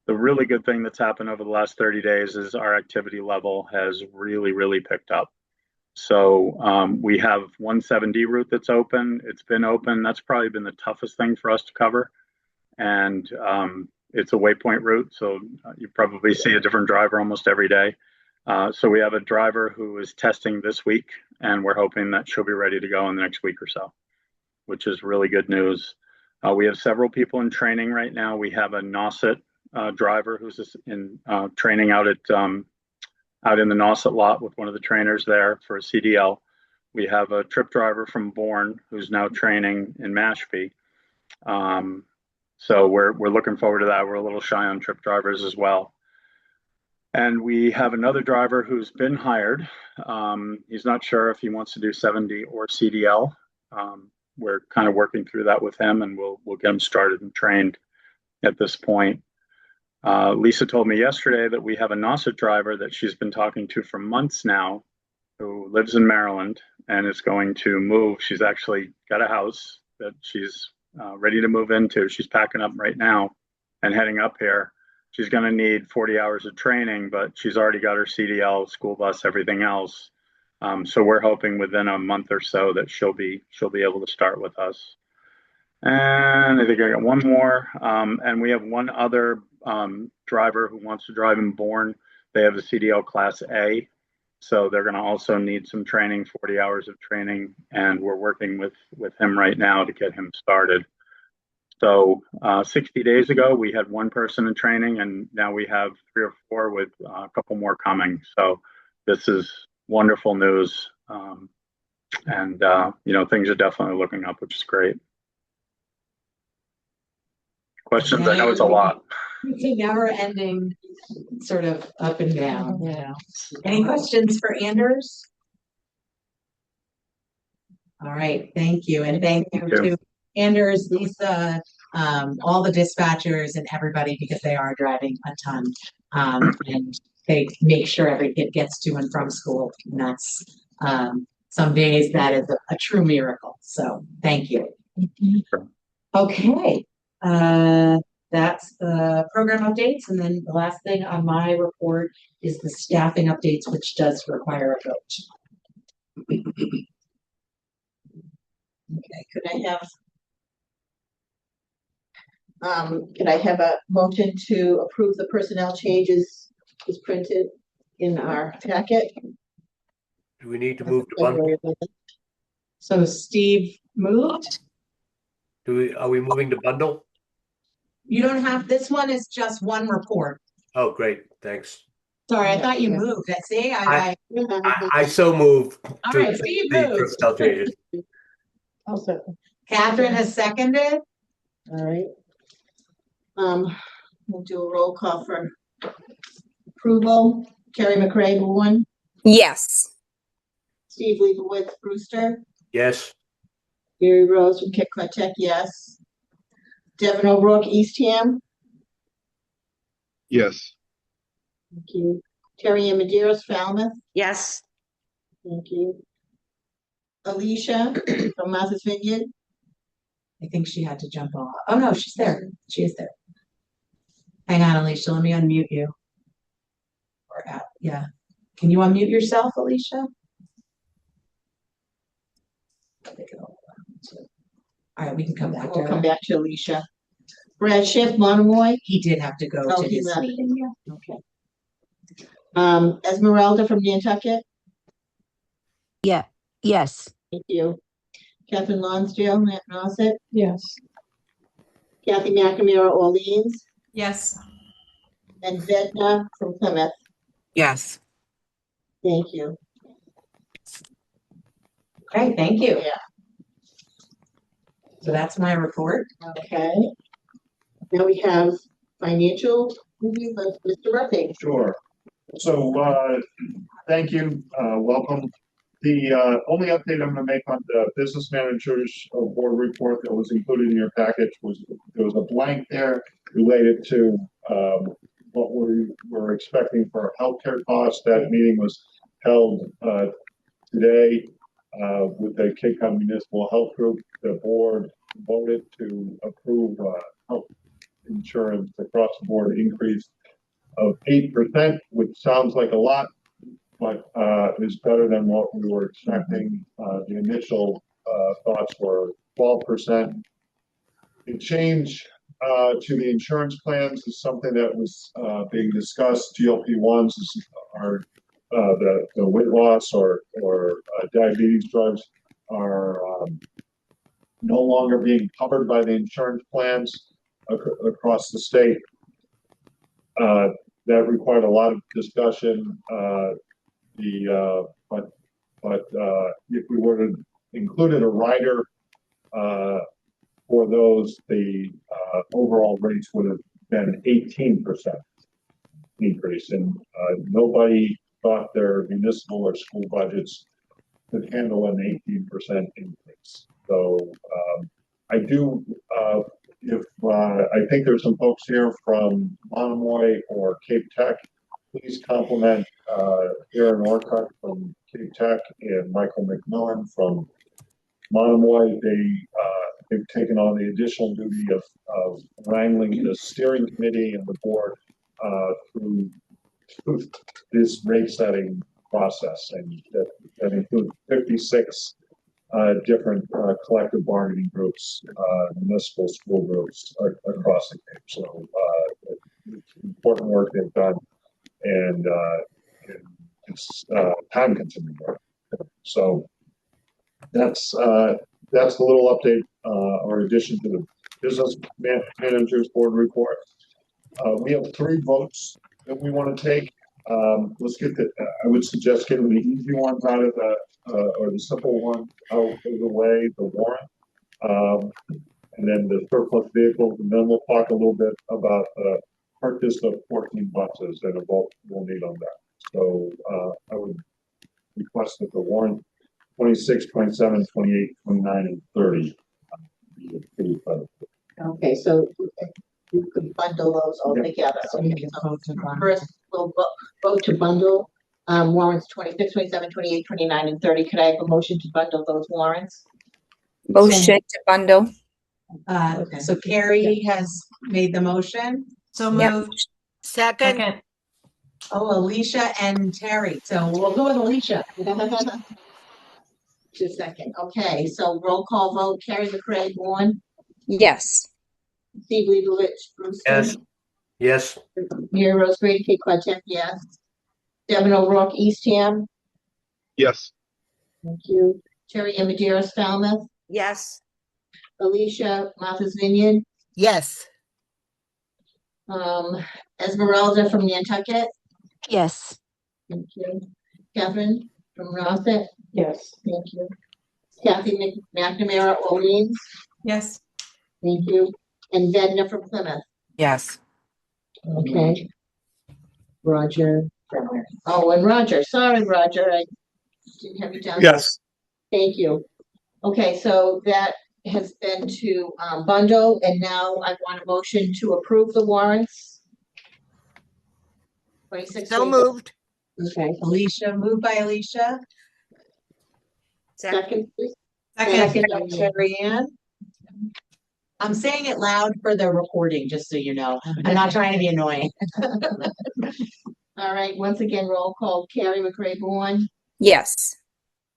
H: The really good thing that's happened over the last 30 days is our activity level has really, really picked up. So we have 170 route that's open. It's been open. That's probably been the toughest thing for us to cover. And it's a waypoint route, so you probably see a different driver almost every day. So we have a driver who is testing this week, and we're hoping that she'll be ready to go in the next week or so, which is really good news. We have several people in training right now. We have a Nauset driver who's in training out in the Nauset lot with one of the trainers there for a CDL. We have a trip driver from Bourne who's now training in Mashpee. So we're looking forward to that. We're a little shy on trip drivers as well. And we have another driver who's been hired. He's not sure if he wants to do 70 or CDL. We're kind of working through that with him, and we'll get him started and trained at this point. Lisa told me yesterday that we have a Nauset driver that she's been talking to for months now who lives in Maryland and is going to move. She's actually got a house that she's ready to move into. She's packing up right now and heading up here. She's going to need 40 hours of training, but she's already got her CDL, school bus, everything else. So we're hoping within a month or so that she'll be able to start with us. And I think I got one more. And we have one other driver who wants to drive in Bourne. They have a CDL Class A. So they're going to also need some training, 40 hours of training, and we're working with him right now to get him started. So 60 days ago, we had 1 person in training, and now we have 3 or 4 with a couple more coming. So this is wonderful news. And things are definitely looking up, which is great. Questions? I know it's a lot.
B: It's a never-ending sort of up and down. Any questions for Anders? All right, thank you, and thank you to Anders, Lisa, all the dispatchers, and everybody, because they are driving a ton, and they make sure every kid gets to and from school. And that's some days that is a true miracle. So thank you. Okay. That's the program updates, and then the last thing on my report is the staffing updates, which does require a vote.
A: Okay, could I have a motion to approve the personnel changes as printed in our packet?
I: Do we need to move to bundle?
B: So Steve moved.
I: Are we moving to bundle?
B: You don't have, this one is just one report.
I: Oh, great. Thanks.
B: Sorry, I thought you moved. See,
I: I so moved.
B: All right, Steve moved.
I: Personnel changes.
F: Also,
B: Catherine has seconded.
A: All right. We'll do a roll call for approval. Carrie McRae, Bourne.
J: Yes.
A: Steve Leibowitz, Brewster.
I: Yes.
A: Gary Rose from Kickwitech, yes. Devin O'Rourke, Eastham.
C: Yes.
A: Thank you. Terry Ann Medeiros, Falmouth.
J: Yes.
A: Thank you. Alicia from Martha's Vineyard.
B: I think she had to jump off. Oh no, she's there. She is there. Hang on, Alicia. Let me unmute you. Or yeah. Can you unmute yourself, Alicia? All right, we can come back to
A: We'll come
B: her.
A: back to Alicia. Brad Schiff, Monomoy.
B: He did have to go
A: Oh,
B: to
A: he
B: his
A: left.
B: meeting. Yeah.
A: Okay. Esmeralda from Nantucket.
J: Yeah, yes,
A: Thank you. Catherine Lonsdale, Nauset.
E: Yes.
A: Kathy McNamara, Orleans.
B: Yes.
A: And Vedna from Plymouth.
D: Yes.
A: Thank you.
B: Okay, thank you.
A: Yeah.
B: So that's my report.
A: Okay. Now we have financial review, but Mr. Ruffing.
K: Sure. So, thank you, welcome. The only update I'm gonna make on the business managers board report that was included in your package was, there was a blank there related to, what we were expecting for healthcare costs. That meeting was held, today, with the Cape Cod Municipal Health Group. The board voted to approve, health insurance across the board increase of 8%, which sounds like a lot, but is better than what we were expecting. The initial thoughts were 12%. The change to the insurance plans is something that was being discussed. GLP-1s are the weight loss or diabetes drugs are no longer being covered by the insurance plans across the state. That required a lot of discussion. But if we were to include a rider for those, the overall rates would have been 18% increase, and nobody thought their municipal or school budgets could handle an 18% increase. So I do. I think there's some folks here from Monomoy or Cape Tech. Please compliment Aaron Orcutt from Cape Tech and Michael McMillan from Monomoy. They've taken on the additional duty of wrangling the steering committee and the board through this rate setting process, and that includes 56 different collective bargaining groups, municipal school groups across the Cape. So it's important work they've done, and it's time consuming work. So that's the little update or addition to the business managers board report. We have 3 votes that we want to take. Let's get I would suggest getting the easy ones out of the or the simple one out of the way, the warrant, and then the surplus vehicles, and then we'll talk a little bit about the purchase of 14 buses and a vote we'll need on that. So I would request that the warrant 26, 27, 28, 29, and 30 be approved by the board.
A: Okay, so you could bundle those all
K: Yep.
A: together.
B: So we
A: Okay,
B: can
A: so
B: vote to bundle.
A: first we'll vote to bundle warrants 26, 27, 28, 29, and 30. Could I have a motion to bundle those warrants?
J: motion to bundle.
A: Okay.
B: So Carrie has made the motion.
L: So
J: Yep.
L: moved.
D: Second.
L: Second.
B: Oh, Alicia and Terry. So we'll go with Alicia.
A: Just a second. Okay, so roll call vote. Carrie McRae, Vaughan.
J: Yes,
A: Steve Leibowitz, Bruce.
I: Yes. Yes.
A: Mary Rose Brady, Kate Quadcheck, yes. Devin O'Rourke, Eastham.
C: Yes.
A: Thank you. Terry Amadeus, Falmouth.
D: Yes.
A: Alicia, Martha's Vineyard.
D: Yes.
A: Esmeralda from Nantucket.
J: yes,
A: Thank you. Catherine from Nauset.
E: Yes.
A: Thank you. Kathy McNamara, Orleans.
B: Yes.
A: Thank you. And Vedna from Plymouth.
D: Yes.
A: Okay. Roger. Oh, and Roger. Sorry, Roger. I didn't have you down.
C: Yes.
A: Thank you. Okay, so that has been to bundle, and now I want a motion to approve the warrants. 26.
D: So moved.
A: Okay.
B: Alicia, moved by Alicia.
A: Second, please.
L: Second.
A: Second by Terry Ann.
B: I'm saying it loud for the recording, just so you know. I'm not trying to be annoying.
A: All right, once again, roll call. Carrie McRae Vaughan.
J: yes,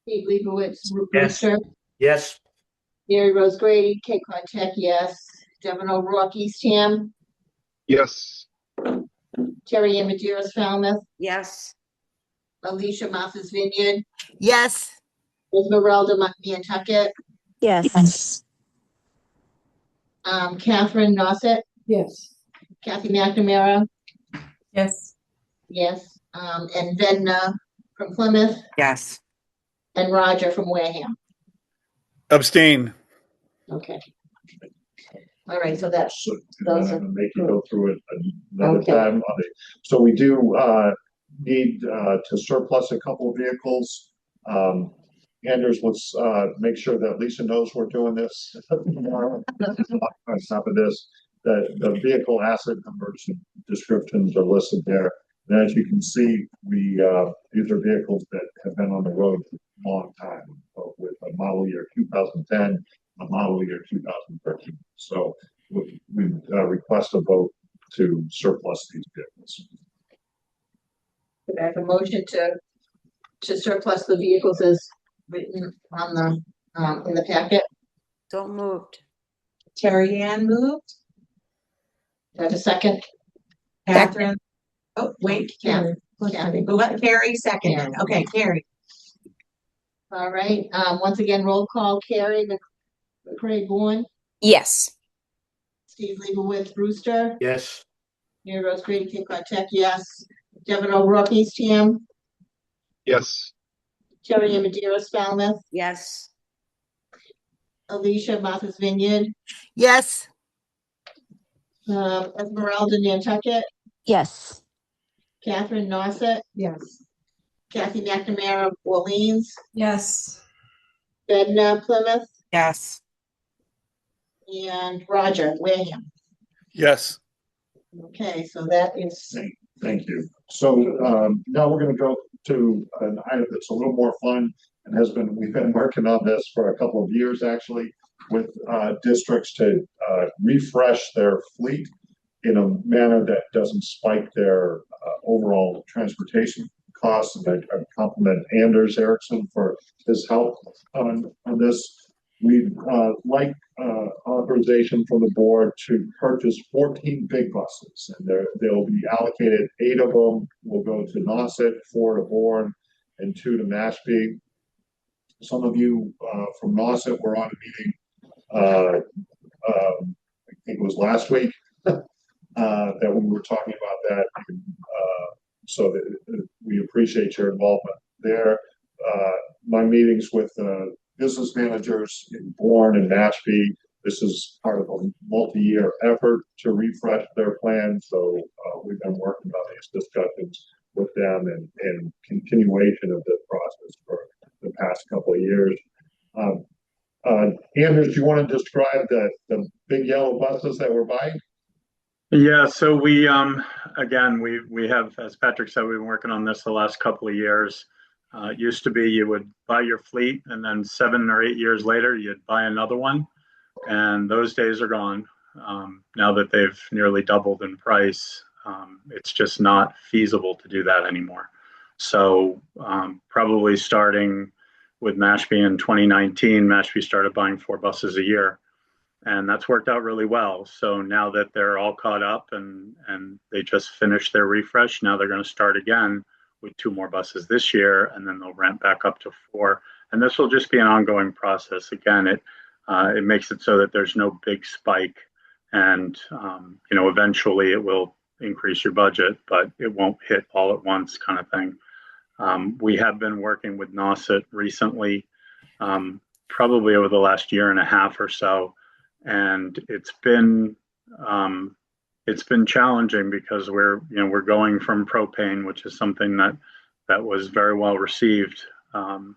A: Steve Leibowitz,
I: Yes.
A: Brewster.
I: Yes.
A: Mary Rose Grady, Cape Cod Tech, yes. Devin O'Rourke, Eastham.
C: Yes.
A: Terry Ann Maderas, Falmouth.
J: Yes.
A: Alicia Martha's Vineyard.
D: Yes.
A: Esmeralda, Nantucket.
J: Yes.
A: Catherine Nossett,
E: Yes.
A: Kathy McNamara,
D: Yes.
A: yes. And Vedna from Plymouth,
D: Yes.
A: and Roger from Wareham.
K: Abstain.
A: Okay. All right, so that's,
K: So,
A: those
K: I'm
A: are,
K: gonna make you go through it another
A: Okay.
K: time on it. So we do, need, to surplus a couple of vehicles. Anders, let's, make sure that Lisa knows we're doing this tomorrow. On top of this, that the vehicle asset numbers and descriptions are listed there. And as you can see, these are vehicles that have been on the road for a long time, with a model year 2010, a model year 2013. So we request a vote to surplus these vehicles.
A: could I have a motion to surplus the vehicles as written on the, in the packet?
J: So moved.
B: Terry Ann moved.
A: Do I have a second?
B: Catherine. Oh, wait.
A: Kathy.
B: Who got Carrie seconded? Okay, Carrie.
A: All right, once again, roll call, Carrie, McCray Bourne,
J: Yes.
A: Steve Leibowitz Brewster,
I: Yes.
A: Mary Rose Grady, Cape Cod Tech, yes. Devin O'Rourke, Eastham,
C: Yes.
A: Terry Ann Maderas, Falmouth,
J: Yes.
A: Alicia Martha's Vineyard,
D: Yes.
A: Esmeralda, Nantucket,
J: Yes.
A: Catherine Nossett,
E: Yes.
A: Kathy McNamara, Orleans,
D: Yes.
A: Bedna, Plymouth,
D: Yes.
A: and Roger, Wareham.
K: Yes.
A: Okay, so that is,
K: Thank you. So now we're going to go to an item that's a little more fun and we've been working on this for a couple of years actually with districts to refresh their fleet in a manner that doesn't spike their overall transportation costs. And I compliment Anders Erickson for his help on this. We'd like authorization from the board to purchase 14 big buses, and they'll be allocated. 8 of them will go to Nauset, 4 to Bourne, and 2 to Mashpee. Some of you from Nauset were on a meeting, I think it was last week, that we were talking about that. So that we appreciate your involvement there. My meetings with business managers in Bourne and Mashpee. This is part of a multi-year effort to refresh their plan. So we've been working on these discussions with them and continuation of this process for the past couple of years. Anders, do you want to describe the big yellow buses that we're buying?
H: Yeah, so we again we have, as Patrick said, we've been working on this the last couple of years. It used to be you would buy your fleet and then 7 or 8 years later you'd buy another one, and those days are gone. Now that they've nearly doubled in price, it's just not feasible to do that anymore. So probably starting with Mashpee in 2019, Mashpee started buying 4 buses a year. And that's worked out really well. So now that they're all caught up and they just finished their refresh, now they're going to start again with 2 more buses this year, and then they'll ramp back up to 4. And this will just be an ongoing process. Again, it makes it so that there's no big spike, and eventually it will increase your budget, but it won't hit all at once, kind of thing. We have been working with Nauset recently, probably over the last year and a half or so. And it's been challenging because we're going from propane, which is something that was very well received, and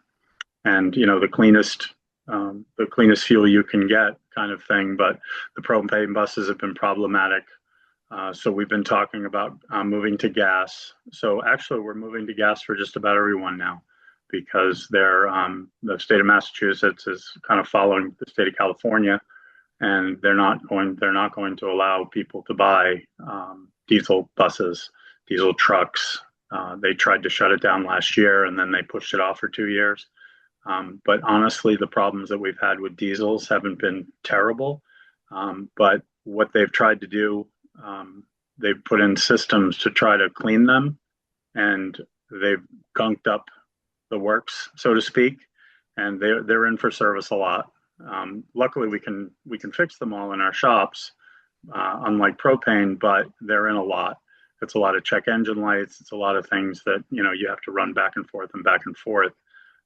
H: the cleanest fuel you can get, kind of thing. But the propane buses have been problematic, so we've been talking about moving to gas. So actually, we're moving to gas for just about everyone now, because the state of Massachusetts is kind of following the state of California. And they're not going to allow people to buy diesel buses, diesel trucks. They tried to shut it down last year, and then they pushed it off for 2 years. But honestly, the problems that we've had with diesels haven't been terrible. But what they've tried to do, they've put in systems to try to clean them, and they've gunked up the works, so to speak, and they're in for service a lot. Luckily, we can fix them all in our shops, unlike propane, but they're in a lot. It's a lot of check engine lights. It's a lot of things that you have to run back and forth and back and forth.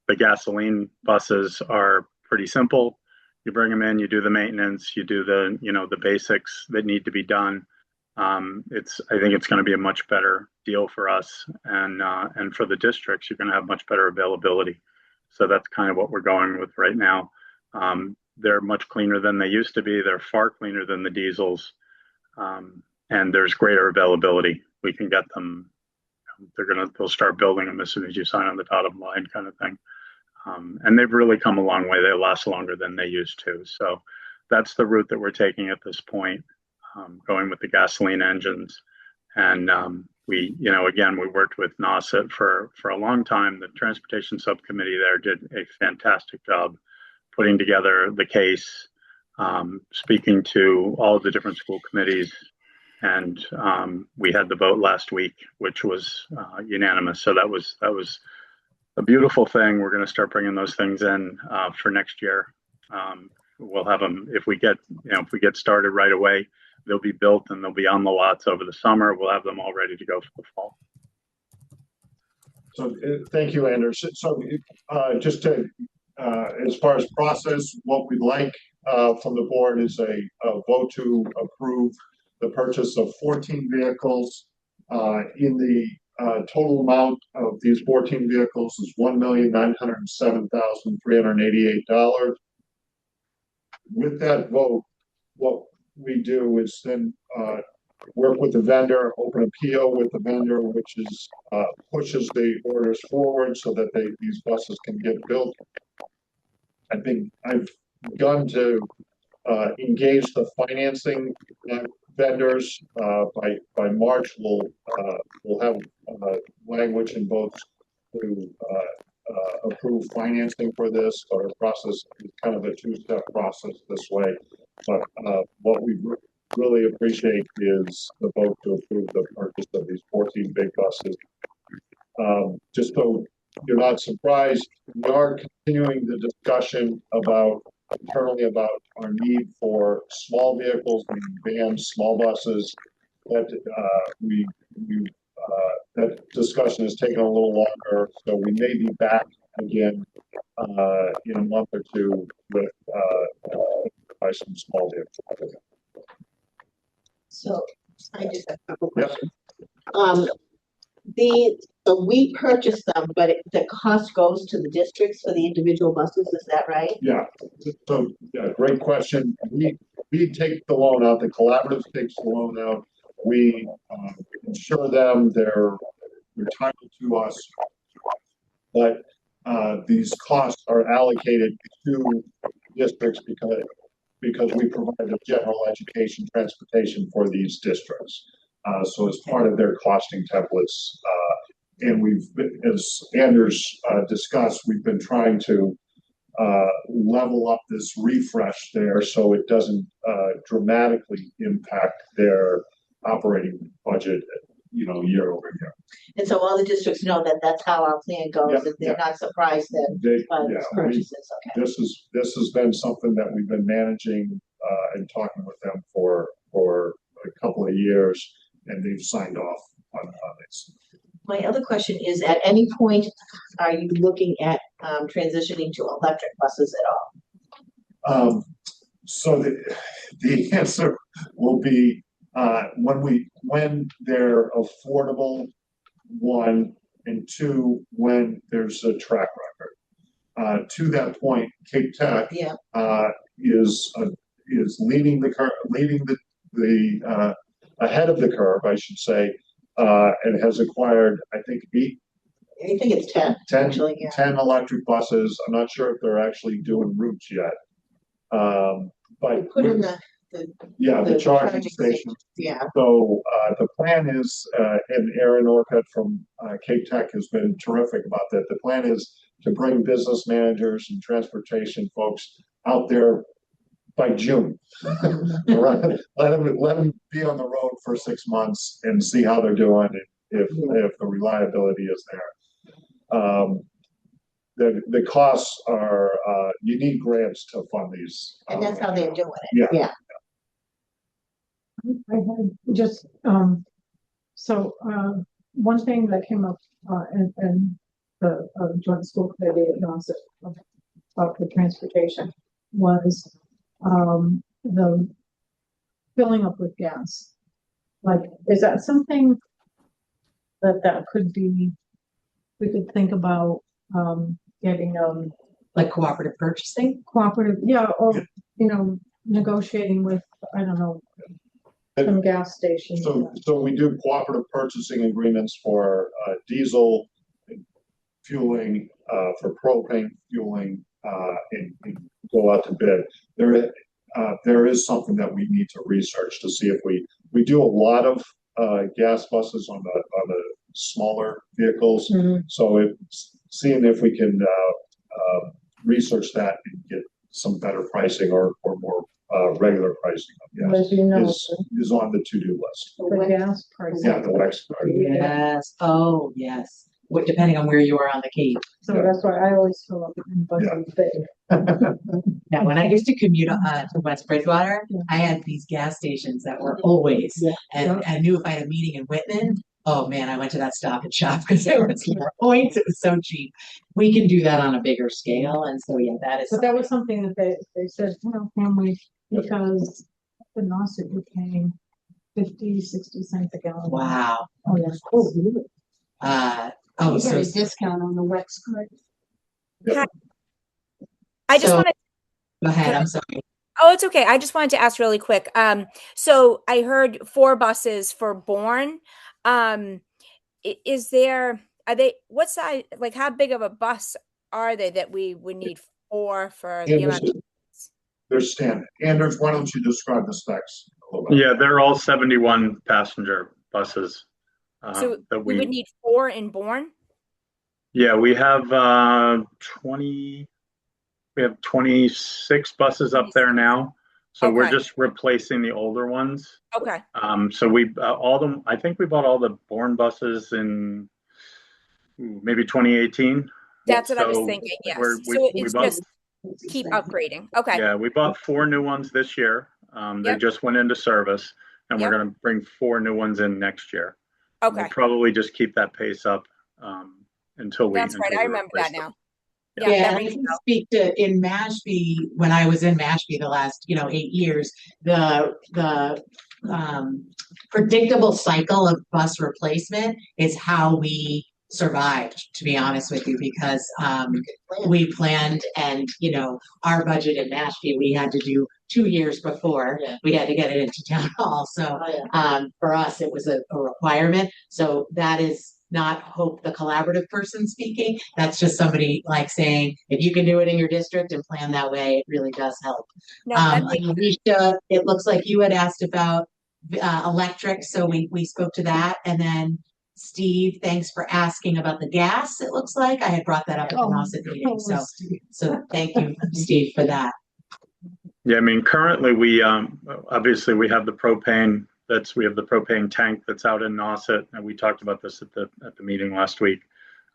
H: The gasoline buses are pretty simple. You bring them in, you do the maintenance, you do the basics that need to be done. I think it's going to be a much better deal for us, and for the districts, you're going to have much better availability. So that's kind of what we're going with right now. They're much cleaner than they used to be. They're far cleaner than the diesels, and there's greater availability. We can get them. They'll start building them as soon as you sign on the dotted line, kind of thing. And they've really come a long way. They last longer than they used to. So that's the route that we're taking at this point, going with the gasoline engines. And we worked with NOSIT for a long time. The transportation subcommittee there did a fantastic job putting together the case, speaking to all of the different school committees. And we had the vote last week, which was unanimous. So that was a beautiful thing. We're going to start bringing those things in for next year. We'll have them if we get started right away. They'll be built and they'll be on the lots over the summer. We'll have them all ready to go for the fall.
K: So thank you, Anders. So just to, as far as process, what we'd like from the board is a vote to approve the purchase of 14 vehicles. In the total amount of these 14 vehicles is $1,907,388. With that vote, what we do is then work with the vendor, open a PO with the vendor, which is pushes the orders forward so that these buses can get built. I think I've begun to engage the financing vendors. By March, we'll have language in both to approve financing for this. Our process is kind of a two-step process this way. But what we really appreciate is the vote to approve the purchase of these 14 big buses. Just so you're not surprised, we are continuing the discussion internally about our need for small vehicles, vans, small buses. That that discussion has taken a little longer, so we may be back again in a month or two with by some small vehicles.
A: So I just have a couple questions. So we purchase them, but the cost goes to the districts for the individual buses. Is that right?
K: Yeah. So great question. We take the loan out. The collaborative takes the loan out. We insure them. They're entitled to us, but these costs are allocated to districts because we provide the general education transportation for these districts. So it's part of their costing templates. And as Anders discussed, we've been trying to level up this refresh there so it doesn't dramatically impact their operating budget, year over year.
A: And so all the districts know that that's how our plan goes, and they're not surprised that purchases. Okay.
K: This has been something that we've been managing and talking with them for a couple of years, and they've signed off on this.
A: My other question is, at any point, are you looking at transitioning to electric buses at all?
K: So the answer will be when they're affordable, one, and two, when there's a track record. To that point, Cape Tech is leading the ahead of the curve, I should say, and has acquired, I think
A: it's 10.
K: 10 electric buses. I'm not sure if they're actually doing routes yet. But
A: put in
K: the charging stations.
A: Yeah.
K: So the plan is, and Aaron Orcutt from Cape Tech has been terrific about that. The plan is to bring business managers and transportation folks out there by June. Let them be on the road for 6 months and see how they're doing, if the reliability is there. The costs are, you need grants to fund these.
A: And that's how they're doing it.
K: Yeah.
E: I had just, one thing that came up, in the joint school committee at Nauset about the transportation was, the filling up with gas. Like, is that something that could be, we could think about, getting,
B: Like cooperative purchasing?
E: cooperative, yeah, or, negotiating with, I don't know, some gas stations.
K: So we do cooperative purchasing agreements for diesel fueling, for propane fueling, and go out to bid. There is something that we need to research to see if we do a lot of gas buses on the smaller vehicles.
E: Mhm.
K: So it's seeing if we can research that and get some better pricing or more regular pricing of gas
E: As you know,
K: is on the to-do list.
E: the gas prices.
K: Yeah, the WEX card.
B: Yes. Oh, yes. Depending on where you are on the Cape.
E: So that's why I always fill up in buses big.
B: Yeah, when I used to commute to West Bridgewater, I had these gas stations that were always, and I knew if I had a meeting in Whitman, oh man, I went to that Stop and Shop because there was points. It was so cheap. We can do that on a bigger scale, and so yeah, that is.
E: But that was something that they said, can we, because the Nauset you're paying 50-60 cents a gallon.
B: Wow.
E: Oh, yeah. Oh, really?
B: Oh,
A: You
B: so
A: get a discount on the WEX card.
J: I just
B: So-
J: want to,
B: go ahead. I'm sorry.
J: oh, it's okay. I just wanted to ask really quick. So I heard 4 buses for Bourne. Is there, are they, what size, like how big of a bus are they that we would need 4 for the amount?
K: They're standard. Anders, why don't you describe the specs a little bit?
H: Yeah, they're all 71 passenger buses.
J: So
H: that
J: we would need 4 in Bourne?
H: Yeah, we have 26 buses up there now. So we're
J: Okay.
H: just replacing the older ones.
J: Okay.
H: So we all them. I think we bought all the Bourne buses in maybe 2018.
J: That's what I was
H: So
J: thinking. Yes.
H: we
J: So it's
H: bought,
J: just keep upgrading. Okay.
H: yeah, we bought 4 new ones this year. They
J: Yep.
H: just went into service, and
J: Yep.
H: we're going to bring 4 new ones in next year.
J: Okay.
H: We'll probably just keep that pace up until we.
J: That's right.
H: until
J: I
H: we
J: remember
H: replace
J: that
H: them.
J: now.
B: Yeah,
J: that
B: and I
J: rings a
B: can
J: bell.
B: speak to in Mashpee, when I was in Mashpee the last, 8 years, the predictable cycle of bus replacement is how we survived, to be honest with you, because we planned and, our budget in Mashpee, we had to do 2 years before.
A: Yeah.
B: We had to get it into town hall. So for us, it was a requirement. So that is not Hope, the collaborative person speaking. That's just somebody like saying, if you can do it in your district and plan that way, it really does help.
J: No, that makes
B: Alicia, it looks like you had asked about electric, so we spoke to that. And then Steve, thanks for asking about the gas. It looks like I had brought that up at the Nauset meeting. So thank you, Steve, for that.
H: Yeah, I mean, currently we obviously we have the propane. We have the propane tank that's out in Nauset, and we talked about this at the meeting last week.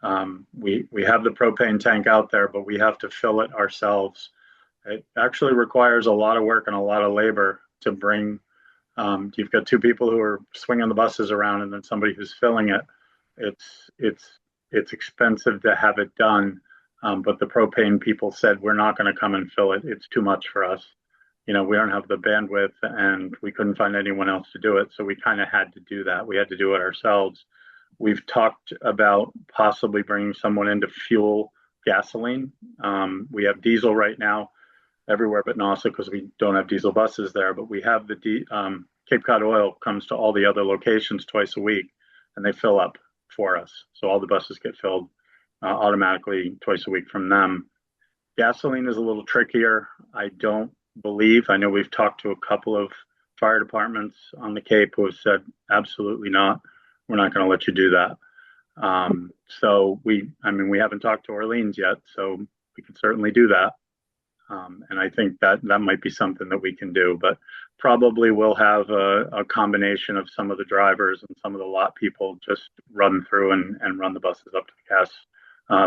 H: We have the propane tank out there, but we have to fill it ourselves. It actually requires a lot of work and a lot of labor to bring. You've got 2 people who are swinging the buses around, and then somebody who's filling it. It's expensive to have it done, but the propane people said we're not going to come and fill it. It's too much for us. We don't have the bandwidth, and we couldn't find anyone else to do it. So we kind of had to do that. We had to do it ourselves. We've talked about possibly bringing someone in to fuel gasoline. We have diesel right now everywhere but Nauset because we don't have diesel buses there. But we have the Cape Cod Oil comes to all the other locations twice a week, and they fill up for us. So all the buses get filled automatically twice a week from them. Gasoline is a little trickier. I know we've talked to a couple of fire departments on the Cape who have said, absolutely not. We're not going to let you do that. So we haven't talked to Orleans yet, so we can certainly do that. And I think that might be something that we can do, but probably we'll have a combination of some of the drivers and some of the lot people just run through and run the buses up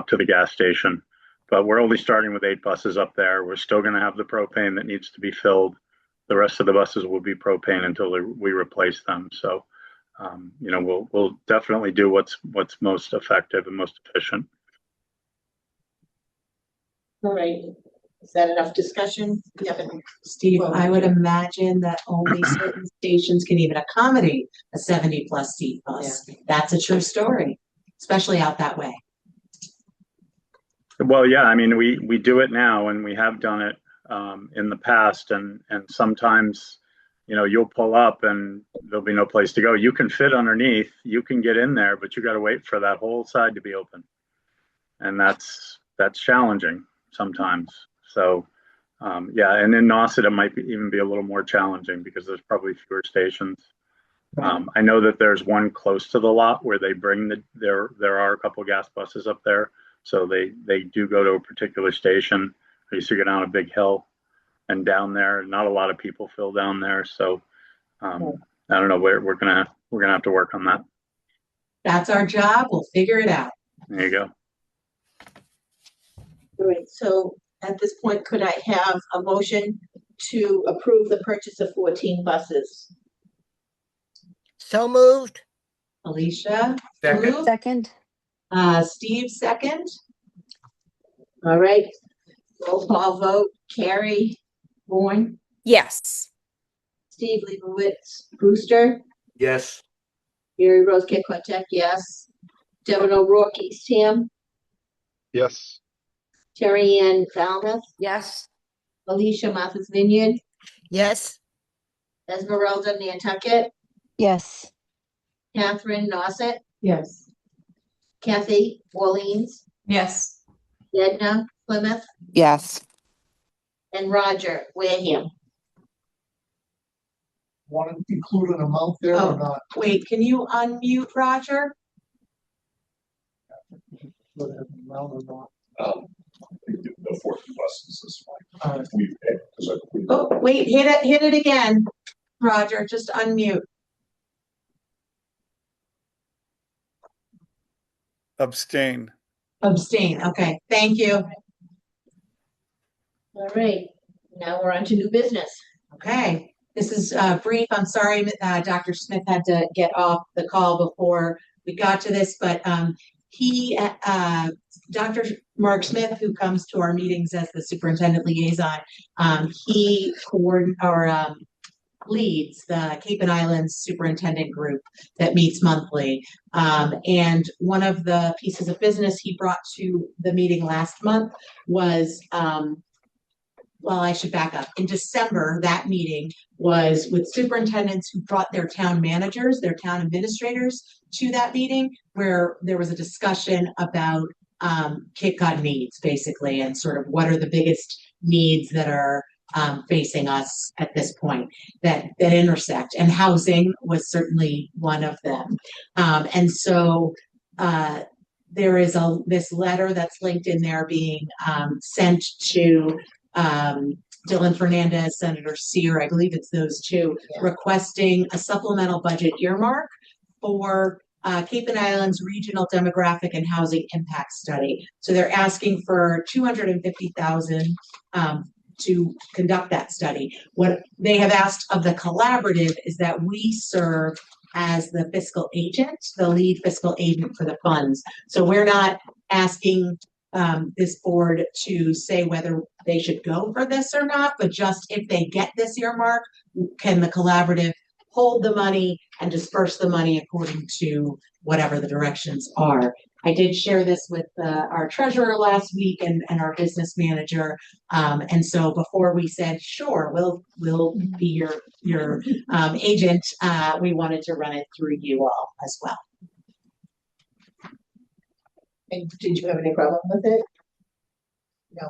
H: to the gas station. But we're only starting with 8 buses up there. We're still going to have the propane that needs to be filled. The rest of the buses will be propane until we replace them. So, we'll definitely do what's most effective and most efficient.
A: All right. Is that enough discussion?
B: Steve, I would imagine that only certain stations can even accommodate a 70+ seat bus. Yeah. That's a true story, especially out that way.
H: Well, yeah, I mean, we do it now, and we have done it in the past, and sometimes, you'll pull up and there'll be no place to go. You can fit underneath, you can get in there, but you got to wait for that whole side to be open, and that's challenging sometimes. So, yeah, and in Nauset it might even be a little more challenging because there's probably fewer stations. I know that there's one close to the lot where they bring there are a couple gas buses up there. So they do go to a particular station. They used to go down a big hill, and down there, not a lot of people fill down there. So I don't know. We're gonna have to work on that.
B: That's our job. We'll figure it out.
H: There you go.
A: All right. So at this point, could I have a motion to approve the purchase of 14 buses?
D: So moved.
B: Alicia.
I: Second.
D: Second.
B: Steve, second.
A: All right. Roll call vote. Carrie Bourne,
J: Yes.
A: Steve Leibowitz Brewster,
I: Yes.
A: Mary Rose Kekwatek, yes. Devin O'Rourke, Eastham,
C: Yes.
A: Terry Ann Falmouth,
D: Yes.
A: Alicia Martha's Vineyard,
D: Yes.
A: Esmeralda Nantucket,
D: Yes.
A: Catherine Nauset,
E: Yes.
A: Kathy Orleans,
E: Yes.
A: Edna Plymouth,
D: Yes.
A: and Roger Wareham.
K: Want to include an amount there or not?
B: Wait, can you unmute Roger?
K: The 14 buses is fine. We picked, because
B: Oh, wait, hit it again. Roger, just unmute.
L: Abstain.
B: Abstain. Okay, thank you.
A: All right, now we're on to new business.
B: Okay, this is brief. I'm sorry, Dr. Smith had to get off the call before we got to this, but Dr. Mark Smith, who comes to our meetings as the superintendent liaison, he leads the Cape and Islands superintendent group that meets monthly. And one of the pieces of business he brought to the meeting last month was, well, I should back up. In December, that meeting was with superintendents who brought their town managers, their town administrators to that meeting, where there was a discussion about Cape Cod needs, basically, and sort of what are the biggest needs that are facing us at this point that intersect, and housing was certainly one of them. And so there is this letter that's linked in there being sent to Dylan Fernandez, Senator Sear, I believe it's those two, requesting a supplemental budget earmark for Cape and Islands Regional Demographic and Housing Impact Study. So they're asking for $250,000 to conduct that study. What they have asked of the collaborative is that we serve as the fiscal agent, the lead fiscal agent for the funds. So we're not asking this board to say whether they should go for this or not, but just if they get this earmark, can the collaborative hold the money and disperse the money according to whatever the directions are. I did share this with our treasurer last week and our business manager. And so before we said, sure, we'll be your agent, we wanted to run it through you all as well.
A: And did you have any problem with it? No.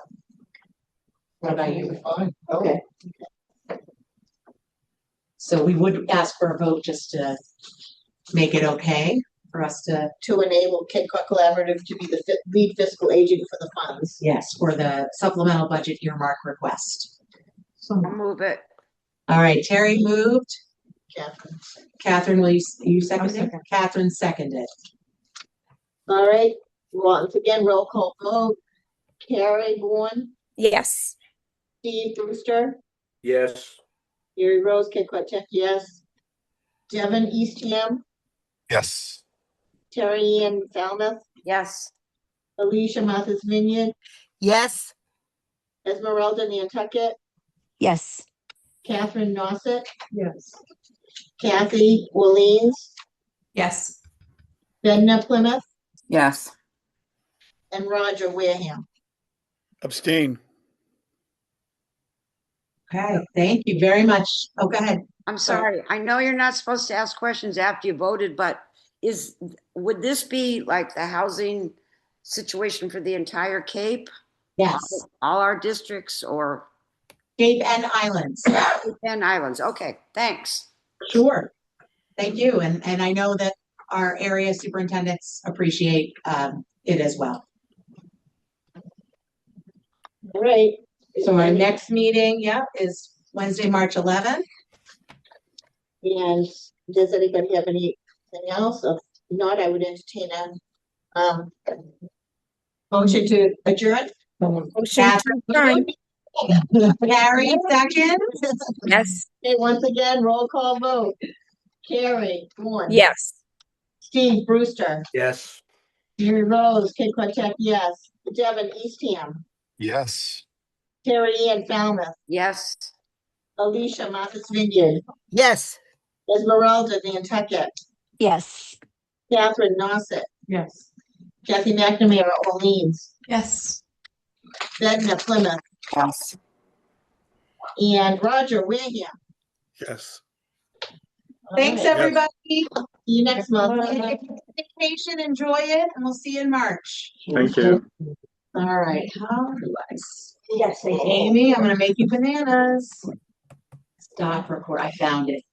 A: What about you?
K: Fine.
A: Okay.
B: So we would ask for a vote just to make it okay. for us to,
A: to enable Cape Cod Collaborative to be the lead fiscal agent for the funds.
B: yes, for the supplemental budget earmark request.
E: So
M: I'll move it.
B: All right, Terry moved.
A: Catherine.
B: Catherine, will you second it?
E: second.
B: Catherine seconded.
A: All right, once again, roll call vote. Carrie Bourne,
J: Yes.
A: Steve Brewster,
I: Yes.
A: Gary Rose, Cape Cod Tech, yes. Devin Eastham,
C: Yes.
A: Terry Ann Falmouth,
M: Yes.
A: Alicia Martha's Vineyard,
D: yes,
A: Esmeralda Nantucket,
D: yes,
A: Catherine Nossett,
E: yes.
A: Kathy Orleans,
B: Yes.
A: Bedna Plymouth,
M: Yes.
A: and Roger Wareham.
L: Abstain.
B: Okay, thank you very much. Oh, go ahead.
M: I'm sorry. I know you're not supposed to ask questions after you voted, but would this be like the housing situation for the entire Cape?
B: Yes,
M: All our districts or
B: Cape and Islands.
M: 10 islands? Okay, thanks.
B: Sure. Thank you. And I know that our area superintendents appreciate it as well.
A: All right.
B: So our next meeting, is Wednesday, March 11th.
A: And does anybody have anything else? If not, I would entertain a motion to adjourn.
B: Catherine, Carrie, second.
J: Yes.
A: Okay, once again, roll call vote. Carrie Bourne.
J: Yes.
A: Steve Brewster.
I: Yes.
A: Mary Rose, Cape Cod Tech, yes. Devin Eastham.
C: Yes.
A: Terry Ann Falmouth.
M: Yes.
A: Alicia Martha's Vineyard.
D: yes,
A: Esmeralda Nantucket.
D: yes,
A: Catherine Nossett.
E: Yes.
A: Kathy McNamara Orleans.
B: Yes.
A: Bedna Plymouth.
M: Yes.
A: And Roger Wareham.
L: Yes.
B: Thanks,
A: All right.
B: everybody.
A: See you next month.
B: Vacation, enjoy it, and we'll see you in March.
H: thank you.
B: All right, how do I? Yes, Amy, I'm gonna make you bananas. Stop record, I found it.